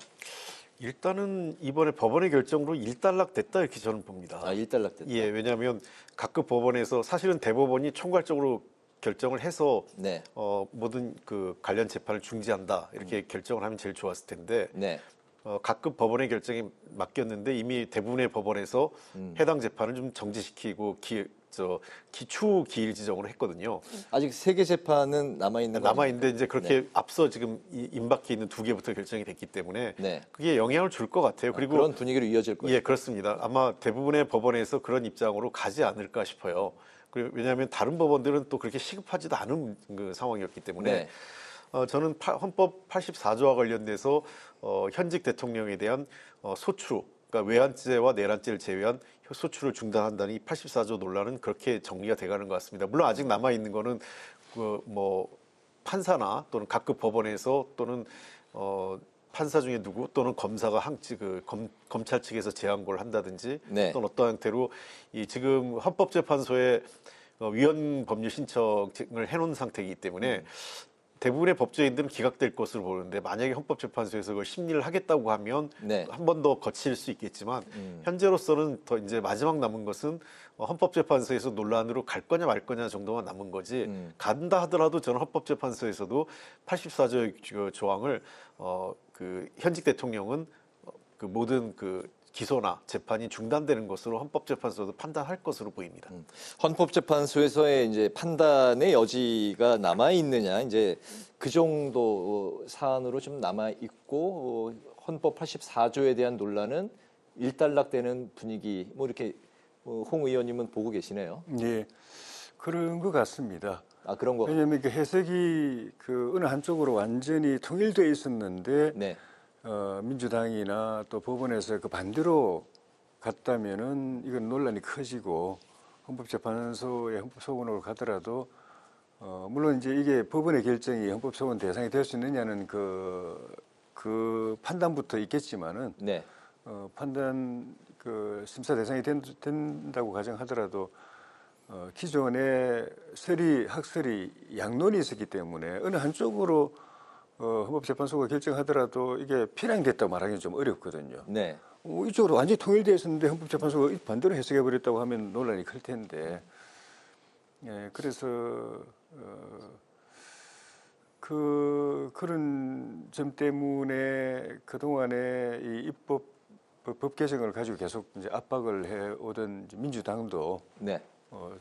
일단은 이번에 법원의 결정으로 일단락됐다 이렇게 저는 봅니다. 아, 일단락됐다. 예, 왜냐하면 각급 법원에서 사실은 대법원이 총괄적으로 결정을 해서 네. 모든 그 관련 재판을 중지한다 이렇게 결정을 하면 제일 좋았을 텐데 네. 각급 법원의 결정이 맡겼는데 이미 대부분의 법원에서 해당 재판을 좀 정지시키고 추후 기일 지정으로 했거든요. 아직 3개 재판은 남아있는 거 남아있는데 이제 그렇게 네. 앞서 지금 임박해 있는 2개부터 결정이 됐기 때문에 네. 그게 영향을 줄 것 같아요. 그리고 그런 분위기로 이어질 거예요. 예, 그렇습니다. 아마 대부분의 법원에서 그런 입장으로 가지 않을까 싶어요. 그리고 왜냐하면 다른 법원들은 또 그렇게 시급하지도 않은 그 상황이었기 때문에 네. 저는 헌법 84조와 관련돼서 현직 대통령에 대한 소추, 그러니까 외환죄와 내란죄를 제외한 소추를 중단한다는 이 84조 논란은 그렇게 정리가 돼가는 것 같습니다. 물론 아직 남아 있는 거는 판사나 또는 각급 법원에서 또는 판사 중에 누구 또는 검사가 검찰 측에서 재항고를 한다든지 네. 또는 어떤 형태로 이 지금 헌법재판소에 위헌 법률 신청을 해놓은 상태이기 때문에 대부분의 법조인들은 기각될 것으로 보는데 만약에 헌법재판소에서 그걸 심리를 하겠다고 하면 네. 한 번 더 거칠 수 있겠지만 현재로서는 더 이제 마지막 남은 것은 헌법재판소에서 논란으로 갈 거냐 말 거냐 정도만 남은 거지 간다 하더라도 저는 헌법재판소에서도 84조 조항을 그 현직 대통령은 그 모든 그 기소나 재판이 중단되는 것으로 헌법재판소도 판단할 것으로 보입니다. 헌법재판소에서의 이제 판단의 여지가 남아 있느냐, 이제 그 정도 사안으로 좀 남아 있고 헌법 84조에 대한 논란은 일단락되는 분위기, 뭐 이렇게 홍 의원님은 보고 계시네요. 네, 그런 것 같습니다. 아, 그런 거. 왜냐하면 그 해석이 그 어느 한쪽으로 완전히 통일되어 있었는데. 네. 민주당이나 또 법원에서 그 반대로 갔다면은 이건 논란이 커지고 헌법재판소의 헌법소원으로 가더라도 물론 이제 이게 법원의 결정이 헌법소원 대상이 될 수 있느냐는 그 판단부터 있겠지만은 네. 판단 그 심사 대상이 된다고 가정하더라도 기존에 학설이 양론이 있었기 때문에 어느 한쪽으로 헌법재판소가 결정하더라도 이게 편향됐다고 말하기는 좀 어렵거든요. 네. 이쪽으로 완전히 통일되어 있었는데 헌법재판소가 반대로 해석해버렸다고 하면 논란이 클 텐데. 예, 그래서 그런 점 때문에 그동안에 이 법 개정을 가지고 계속 이제 압박을 해오던 민주당도 네.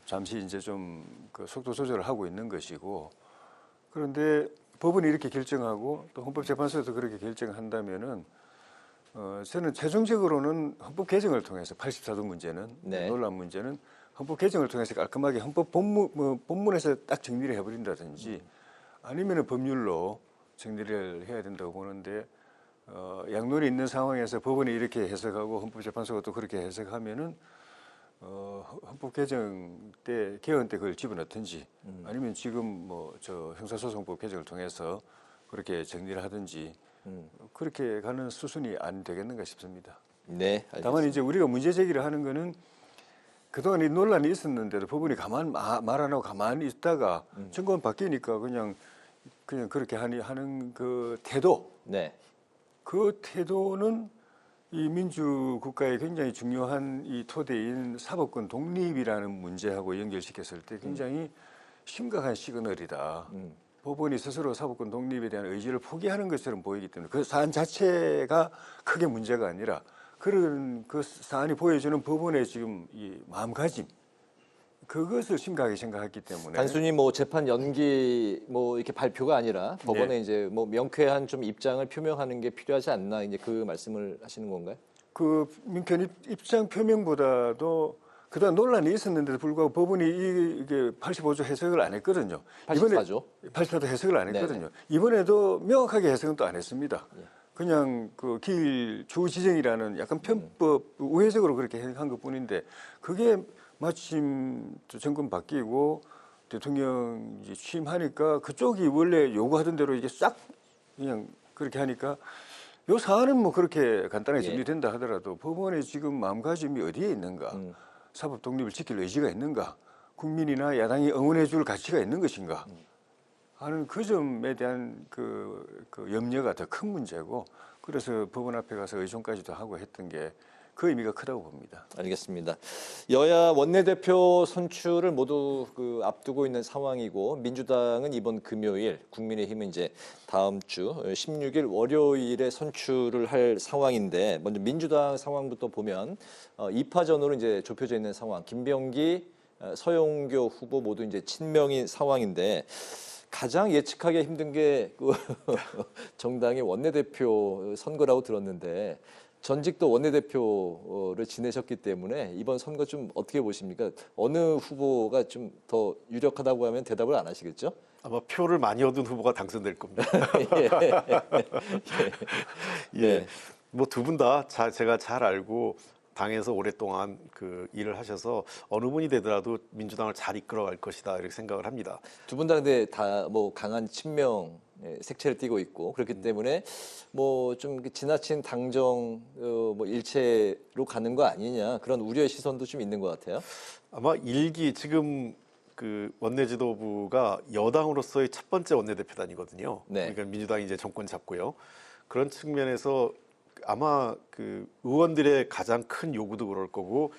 잠시 이제 좀 그 속도 조절을 하고 있는 것이고, 그런데 법원이 이렇게 결정하고 또 헌법재판소에서 그렇게 결정한다면은 저는 최종적으로는 헌법 개정을 통해서 84조 문제는 네. 논란 문제는 헌법 개정을 통해서 깔끔하게 헌법 본문에서 딱 정리를 해버린다든지 아니면은 법률로 정리를 해야 된다고 보는데 양론이 있는 상황에서 법원이 이렇게 해석하고 헌법재판소가 또 그렇게 해석하면은 헌법 개정 때 개헌 때 그걸 집어넣든지 아니면 지금 뭐 저 형사소송법 개정을 통해서 그렇게 정리를 하든지 그렇게 가는 수순이 안 되겠는가 싶습니다. 네, 알겠습니다. 다만 이제 우리가 문제 제기를 하는 거는 그동안 이 논란이 있었는데도 법원이 말 안 하고 가만히 있다가 정권 바뀌니까 그냥 그렇게 하는 그 태도. 네. 그 태도는 이 민주국가의 굉장히 중요한 이 토대인 사법권 독립이라는 문제하고 연결시켰을 때 굉장히 심각한 시그널이다. 법원이 스스로 사법권 독립에 대한 의지를 포기하는 것처럼 보이기 때문에 그 사안 자체가 크게 문제가 아니라 그런 그 사안이 보여주는 법원의 지금 이 마음가짐, 그것을 심각하게 생각했기 때문에 단순히 뭐 재판 연기 뭐 이렇게 발표가 아니라 법원에 네. 이제 뭐 명쾌한 좀 입장을 표명하는 게 필요하지 않나, 이제 그 말씀을 하시는 건가요? 그 명쾌한 입장 표명보다도 그동안 논란이 있었는데도 불구하고 법원이 이게 85조 해석을 안 했거든요. 84조? 84조 해석을 안 했거든요. 네네. 이번에도 명확하게 해석은 또 안 했습니다. 그냥 그 길 주지정이라는 약간 편법 우회적으로 그렇게 한 것뿐인데 그게 마침 정권 바뀌고 대통령 이제 취임하니까 그쪽이 원래 요구하던 대로 이게 싹 그냥 그렇게 하니까 요 사안은 뭐 그렇게 간단하게 정리된다 하더라도 법원의 지금 마음가짐이 어디에 있는가, 사법 독립을 지킬 의지가 있는가, 국민이나 야당이 응원해 줄 가치가 있는 것인가 하는 그 점에 대한 그 염려가 더 큰 문제고, 그래서 법원 앞에 가서 의존까지도 하고 했던 게 그 의미가 크다고 봅니다. 알겠습니다. 여야 원내대표 선출을 모두 앞두고 있는 상황이고, 민주당은 이번 금요일, 국민의힘은 이제 다음 주 16일 월요일에 선출을 할 상황인데, 먼저 민주당 상황부터 보면 2파전으로 이제 좁혀져 있는 상황. 김병기 서영교 후보 모두 이제 친명인 상황인데 가장 예측하기 힘든 게 그 정당의 원내대표 선거라고 들었는데 전직도 원내대표를 지내셨기 때문에 이번 선거 좀 어떻게 보십니까? 어느 후보가 좀 더 유력하다고 하면 대답을 안 하시겠죠? 아마 표를 많이 얻은 후보가 당선될 겁니다. 예. 뭐 두 분 다 제가 잘 알고 당에서 오랫동안 그 일을 하셔서 어느 분이 되더라도 민주당을 잘 이끌어갈 것이다 이렇게 생각을 합니다. 두 분 다 근데 다 뭐 강한 친명 색채를 띠고 있고 그렇기 때문에 뭐 좀 지나친 당정 뭐 일체로 가는 거 아니냐 그런 우려의 시선도 좀 있는 것 같아요. 아마 지금 그 원내 지도부가 여당으로서의 첫 번째 원내대표단이거든요. 네. 그러니까 민주당이 이제 정권 잡고요. 그런 측면에서 아마 그 의원들의 가장 큰 요구도 그럴 거고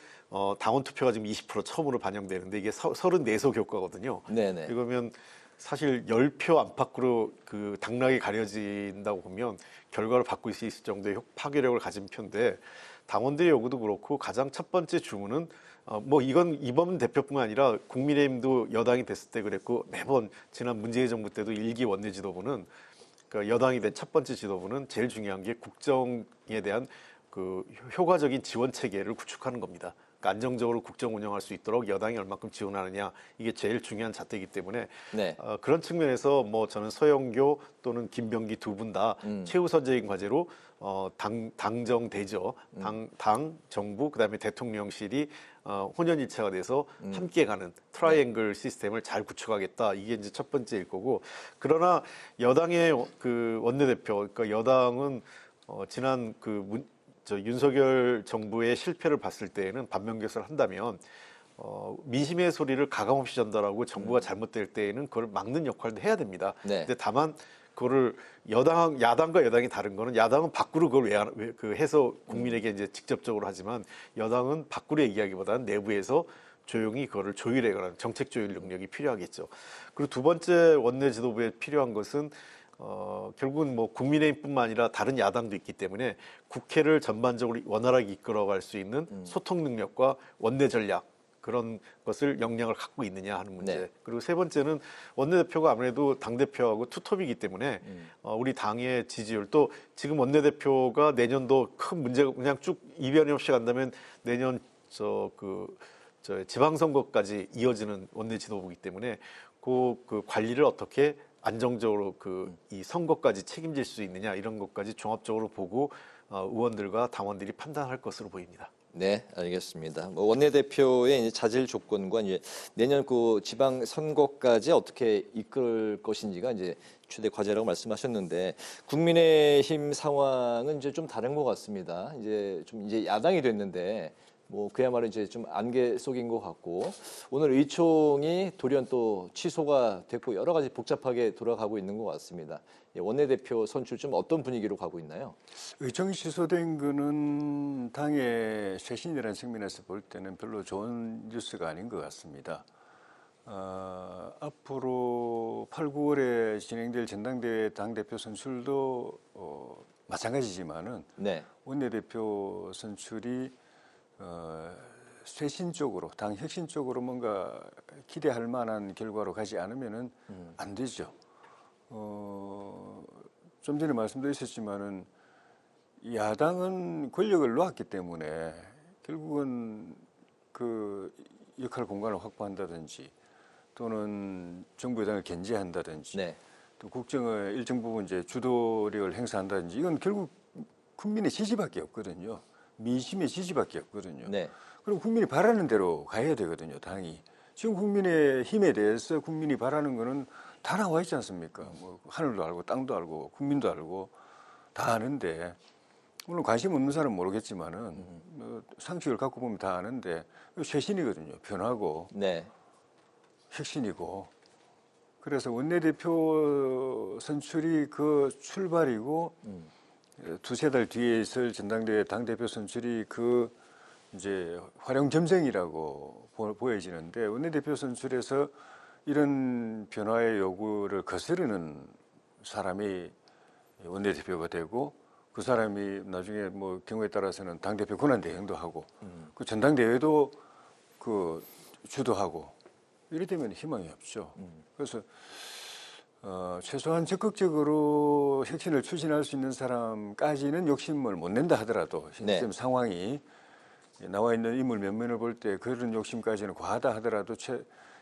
당원 투표가 지금 20% 처음으로 반영되는데 이게 34석 효과거든요. 네네. 그러면 사실 10표 안팎으로 그 당락이 가려진다고 보면 결과를 바꿀 수 있을 정도의 파괴력을 가진 표인데 당원들의 요구도 그렇고 가장 첫 번째 주문은 뭐 이건 이번 대표뿐만 아니라 국민의힘도 여당이 됐을 때 그랬고 매번 지난 문재인 정부 때도 1기 원내 지도부는 그러니까 여당이 된 첫 번째 지도부는 제일 중요한 게 국정에 대한 그 효과적인 지원 체계를 구축하는 겁니다. 그러니까 안정적으로 국정 운영할 수 있도록 여당이 얼마큼 지원하느냐 이게 제일 중요한 잣대이기 때문에 네. 그런 측면에서 뭐 저는 서영교 또는 김병기 두 분 다 최우선적인 과제로 당정대죠. 당, 정부, 그다음에 대통령실이 혼연일체가 돼서 함께 가는 트라이앵글 시스템을 잘 구축하겠다. 이게 이제 첫 번째일 거고. 그러나 여당의 그 원내대표, 그러니까 여당은 지난 윤석열 정부의 실패를 봤을 때에는 반면교사를 한다면 민심의 소리를 가감없이 전달하고 정부가 잘못될 때에는 그걸 막는 역할도 해야 됩니다. 네. 근데 다만 그거를 야당과 여당이 다른 거는 야당은 밖으로 그걸 해서 국민에게 이제 직접적으로 하지만 여당은 밖으로 얘기하기보다는 내부에서 조용히 그거를 조율해가는 정책 조율 능력이 필요하겠죠. 그리고 두 번째 원내 지도부에 필요한 것은 결국은 뭐 국민의힘뿐만 아니라 다른 야당도 있기 때문에 국회를 전반적으로 원활하게 이끌어갈 수 있는 소통 능력과 원내 전략 그런 것을 역량을 갖고 있느냐 하는 문제. 네. 그리고 세 번째는 원내대표가 아무래도 당대표하고 투톱이기 때문에 우리 당의 지지율 또 지금 원내대표가 내년도 큰 문제가 그냥 쭉 이변이 없이 간다면 내년 지방선거까지 이어지는 원내 지도부이기 때문에 그 관리를 어떻게 안정적으로 이 선거까지 책임질 수 있느냐 이런 것까지 종합적으로 보고 의원들과 당원들이 판단할 것으로 보입니다. 네, 알겠습니다. 뭐 원내대표의 이제 자질 조건과 이제 내년 그 지방 선거까지 어떻게 이끌 것인지가 이제 최대 과제라고 말씀하셨는데 국민의힘 상황은 이제 좀 다른 것 같습니다. 이제 야당이 됐는데 뭐 그야말로 이제 좀 안개 속인 것 같고 오늘 의총이 돌연 또 취소가 됐고 여러 가지 복잡하게 돌아가고 있는 것 같습니다. 원내대표 선출 좀 어떤 분위기로 가고 있나요? 의총이 취소된 거는 당의 쇄신이라는 측면에서 볼 때는 별로 좋은 뉴스가 아닌 것 같습니다. 앞으로 8, 9월에 진행될 전당대회 당대표 선출도 마찬가지지만은 네. 원내대표 선출이 쇄신 쪽으로, 당 혁신 쪽으로 뭔가 기대할 만한 결과로 가지 않으면은 안 되죠. 좀 전에 말씀드렸었지만은 야당은 권력을 놓았기 때문에 결국은 그 역할 공간을 확보한다든지 또는 정부 여당을 견제한다든지 네. 또 국정의 일정 부분 이제 주도력을 행사한다든지 이건 결국 국민의 지지밖에 없거든요. 민심의 지지밖에 없거든요. 네. 그럼 국민이 바라는 대로 가야 되거든요, 당이. 지금 국민의 힘에 대해서 국민이 바라는 거는 다 나와 있지 않습니까? 뭐 하늘도 알고 땅도 알고 국민도 알고 다 아는데 물론 관심 없는 사람은 모르겠지만은 뭐 상식을 갖고 보면 다 아는데 쇄신이거든요. 변하고 네. 혁신이고 그래서 원내대표 선출이 그 출발이고 두세 달 뒤에 있을 전당대회 당대표 선출이 그 이제 활용점정이라고 보여지는데 원내대표 선출에서 이런 변화의 요구를 거스르는 사람이 원내대표가 되고 그 사람이 나중에 뭐 경우에 따라서는 당대표 권한대행도 하고 그 전당대회도 그 주도하고 이래 되면 희망이 없죠. 그래서 최소한 적극적으로 혁신을 추진할 수 있는 사람까지는 욕심을 못 낸다 하더라도 지금 상황이 나와 있는 인물 면면을 볼 때 그런 욕심까지는 과하다 하더라도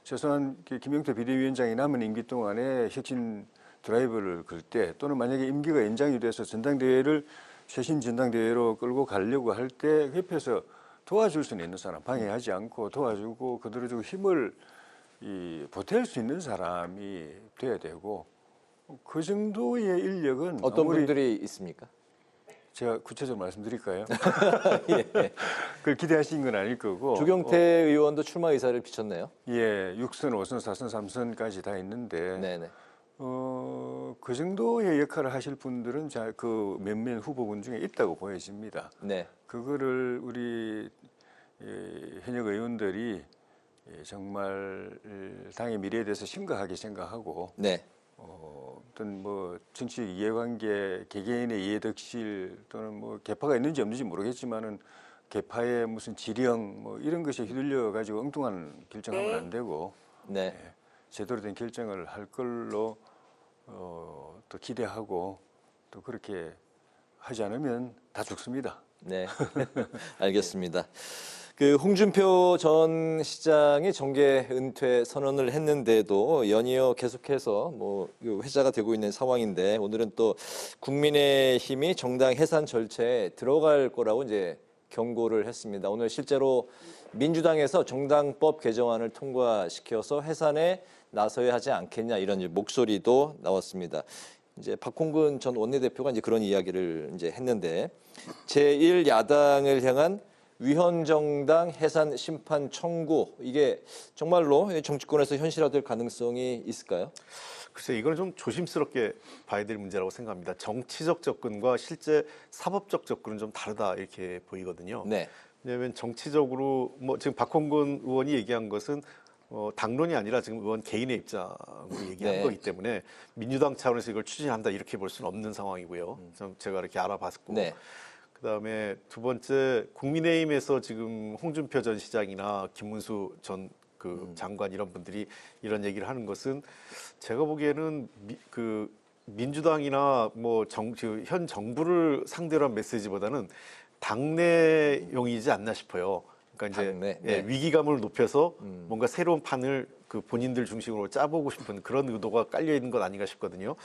최소한 김영태 비대위원장이 남은 임기 동안에 혁신 드라이브를 걸 때 또는 만약에 임기가 연장이 돼서 전당대회를 쇄신 전당대회로 끌고 가려고 할 때 옆에서 도와줄 수 있는 사람, 방해하지 않고 도와주고 그들에게 힘을 보탤 수 있는 사람이 돼야 되고 그 정도의 인력은 어떤 분들이 있습니까? 제가 구체적으로 말씀드릴까요? 예. 그걸 기대하신 건 아닐 거고. 주경태 의원도 출마 의사를 비쳤네요. 예, 6선, 5선, 4선, 3선까지 다 있는데 네네. 그 정도의 역할을 하실 분들은 그 몇몇 후보군 중에 있다고 보여집니다. 네. 그거를 우리 현역 의원들이 정말 당의 미래에 대해서 심각하게 생각하고 네. 어떤 뭐 정치 이해관계, 개개인의 이해득실 또는 뭐 개파가 있는지 없는지 모르겠지만은 개파의 무슨 지령 뭐 이런 것에 휘둘려 가지고 엉뚱한 결정하면 안 되고 네. 제대로 된 결정을 할 걸로 또 기대하고 또 그렇게 하지 않으면 다 죽습니다. 네, 알겠습니다. 그 홍준표 전 시장이 정계 은퇴 선언을 했는데도 연이어 계속해서 뭐 회자가 되고 있는 상황인데 오늘은 또 국민의힘이 정당 해산 절차에 들어갈 거라고 이제 경고를 했습니다. 오늘 실제로 민주당에서 정당법 개정안을 통과시켜서 해산에 나서야 하지 않겠냐 이런 목소리도 나왔습니다. 이제 박홍근 전 원내대표가 이제 그런 이야기를 이제 했는데 제1야당을 향한 위헌정당 해산 심판 청구 이게 정말로 정치권에서 현실화될 가능성이 있을까요? 글쎄 이거는 좀 조심스럽게 봐야 될 문제라고 생각합니다. 정치적 접근과 실제 사법적 접근은 좀 다르다 이렇게 보이거든요. 네. 왜냐하면 정치적으로 뭐 지금 박홍근 의원이 얘기한 것은 당론이 아니라 지금 의원 개인의 입장으로 얘기한 네. 거기 때문에 민주당 차원에서 이걸 추진한다 이렇게 볼 수는 없는 상황이고요. 제가 이렇게 알아봤고 네. 그다음에 두 번째 국민의힘에서 지금 홍준표 전 시장이나 김문수 전 장관 이런 분들이 이런 얘기를 하는 것은 제가 보기에는 민주당이나 뭐 현 정부를 상대로 한 메시지보다는 당내용이지 않나 싶어요. 그러니까 이제 네. 위기감을 높여서 뭔가 새로운 판을 그 본인들 중심으로 짜보고 싶은 그런 의도가 깔려 있는 것 아닌가 싶거든요.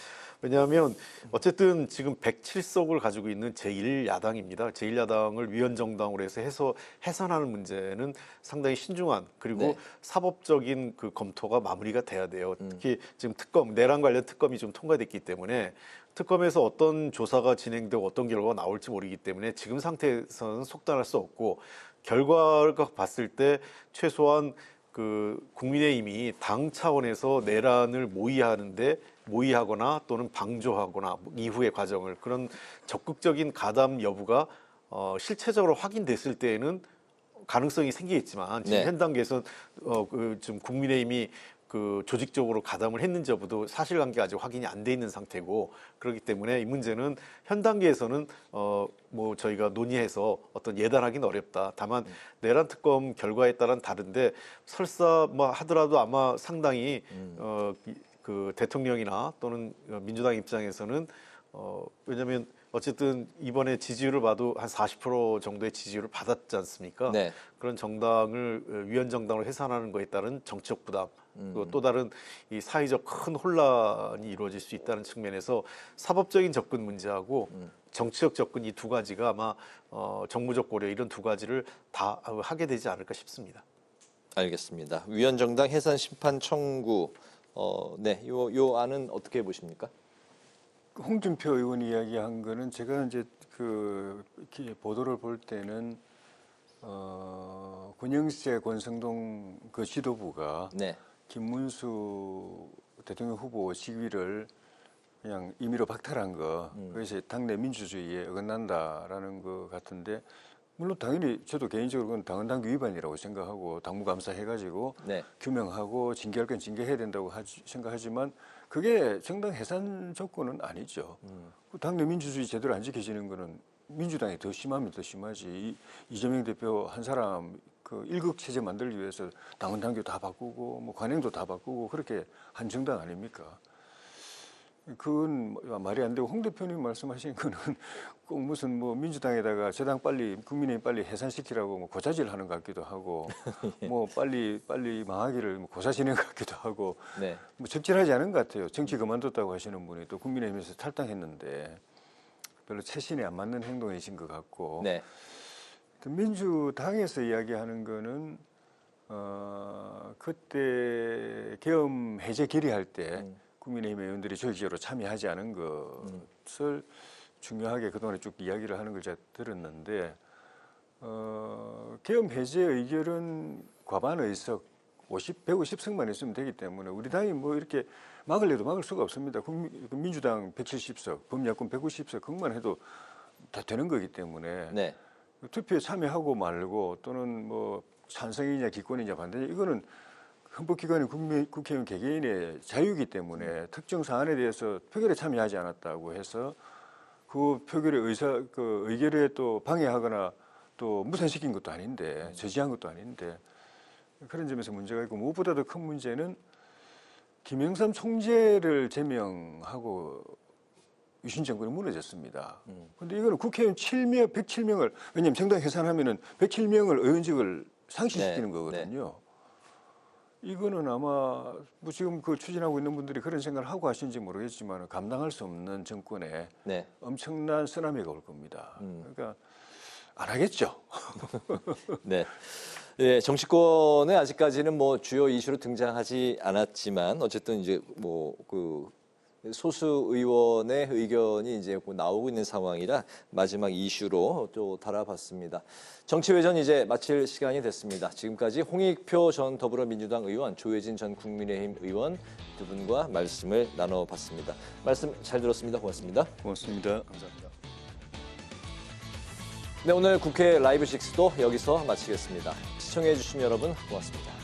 왜냐하면 어쨌든 지금 107석을 가지고 있는 제1야당입니다. 제1야당을 위헌정당으로 해서 해산하는 문제는 상당히 신중한 그리고 네. 사법적인 그 검토가 마무리가 돼야 돼요. 특히 지금 내란 관련 특검이 좀 통과됐기 때문에 특검에서 어떤 조사가 진행되고 어떤 결과가 나올지 모르기 때문에 지금 상태에서는 속단할 수 없고 결과를 봤을 때 최소한 그 국민의힘이 당 차원에서 내란을 모의하거나 또는 방조하거나 이후의 과정을 그런 적극적인 가담 여부가 실체적으로 확인됐을 때에는 가능성이 생기겠지만 지금 네. 현 단계에서 좀 국민의힘이 그 조직적으로 가담을 했는지 여부도 사실관계가 아직 확인이 안 돼 있는 상태고 그렇기 때문에 이 문제는 현 단계에서는 뭐 저희가 논의해서 어떤 예단하기는 어렵다. 다만 내란 특검 결과에 따른 다른데 설사 뭐 하더라도 아마 상당히 그 대통령이나 또는 민주당 입장에서는 왜냐하면 어쨌든 이번에 지지율을 봐도 한 40% 정도의 지지율을 받았지 않습니까? 네. 그런 정당을 위헌정당으로 해산하는 것에 따른 정치적 부담 그리고 또 다른 이 사회적 큰 혼란이 이루어질 수 있다는 측면에서 사법적인 접근 문제하고 정치적 접근 이 두 가지가 아마 정무적 고려 이런 두 가지를 다 하게 되지 않을까 싶습니다. 알겠습니다. 위헌정당 해산 심판 청구 네, 요 안은 어떻게 보십니까? 홍준표 의원이 이야기한 거는 제가 이제 그 보도를 볼 때는 권영세 권성동 그 지도부가 네. 김문수 대통령 후보 시위를 그냥 임의로 박탈한 거 그것이 당내 민주주의에 어긋난다라는 것 같은데 물론 당연히 저도 개인적으로 그건 당헌당규 위반이라고 생각하고 당무감사 해가지고 네. 규명하고 징계할 건 징계해야 된다고 생각하지만 그게 정당 해산 조건은 아니죠. 당내 민주주의 제대로 안 지켜지는 거는 민주당이 더 심하면 더 심하지. 이재명 대표 한 사람 그 일극 체제 만들기 위해서 당원 당규 다 바꾸고 뭐 관행도 다 바꾸고 그렇게 한 정당 아닙니까? 그건 말이 안 되고 홍 대표님 말씀하신 거는 꼭 무슨 뭐 민주당에다가 저당 빨리 국민의힘 빨리 해산시키라고 뭐 고자질하는 것 같기도 하고 뭐 빨리 망하기를 뭐 고사지는 것 같기도 하고 네. 뭐 적절하지 않은 것 같아요. 정치 그만뒀다고 하시는 분이 또 국민의힘에서 탈당했는데 별로 체신에 안 맞는 행동이신 것 같고 네. 민주당에서 이야기하는 거는 그때 계엄 해제 결의할 때 국민의힘 의원들이 조직적으로 참여하지 않은 것을 중요하게 그동안에 쭉 이야기를 하는 걸 제가 들었는데 계엄 해제 의결은 과반 의석 150석만 있으면 되기 때문에 우리 당이 뭐 이렇게 막으려도 막을 수가 없습니다. 민주당 170석, 범야권 150석 그것만 해도 다 되는 거기 때문에 네. 투표에 참여하고 말고 또는 뭐 찬성이냐 기권이냐 반대냐 이거는 헌법기관인 국회의원 개개인의 자유이기 때문에 특정 사안에 대해서 표결에 참여하지 않았다고 해서 그 표결의 의결에 또 방해하거나 또 무산시킨 것도 아닌데 저지한 것도 아닌데 그런 점에서 문제가 있고 무엇보다도 큰 문제는 김영삼 총재를 제명하고 유신 정권이 무너졌습니다. 그런데 이거는 국회의원 107명을 왜냐하면 정당 해산하면은 107명을 의원직을 상실시키는 거거든요. 이거는 아마 뭐 지금 그 추진하고 있는 분들이 그런 생각을 하고 하신지 모르겠지만 감당할 수 없는 정권에 엄청난 쓰나미가 올 겁니다. 그러니까 안 하겠죠. 네. 네, 정치권에 아직까지는 뭐 주요 이슈로 등장하지 않았지만 어쨌든 이제 뭐 그 소수 의원의 의견이 이제 나오고 있는 상황이라 마지막 이슈로 또 다뤄봤습니다. 정치외전 이제 마칠 시간이 됐습니다. 지금까지 홍익표 전 더불어민주당 의원, 조혜진 전 국민의힘 의원 두 분과 말씀을 나눠봤습니다. 말씀 잘 들었습니다. 고맙습니다. 고맙습니다. 감사합니다. 네, 오늘 국회 라이브 6도 여기서 마치겠습니다. 시청해주신 여러분 고맙습니다.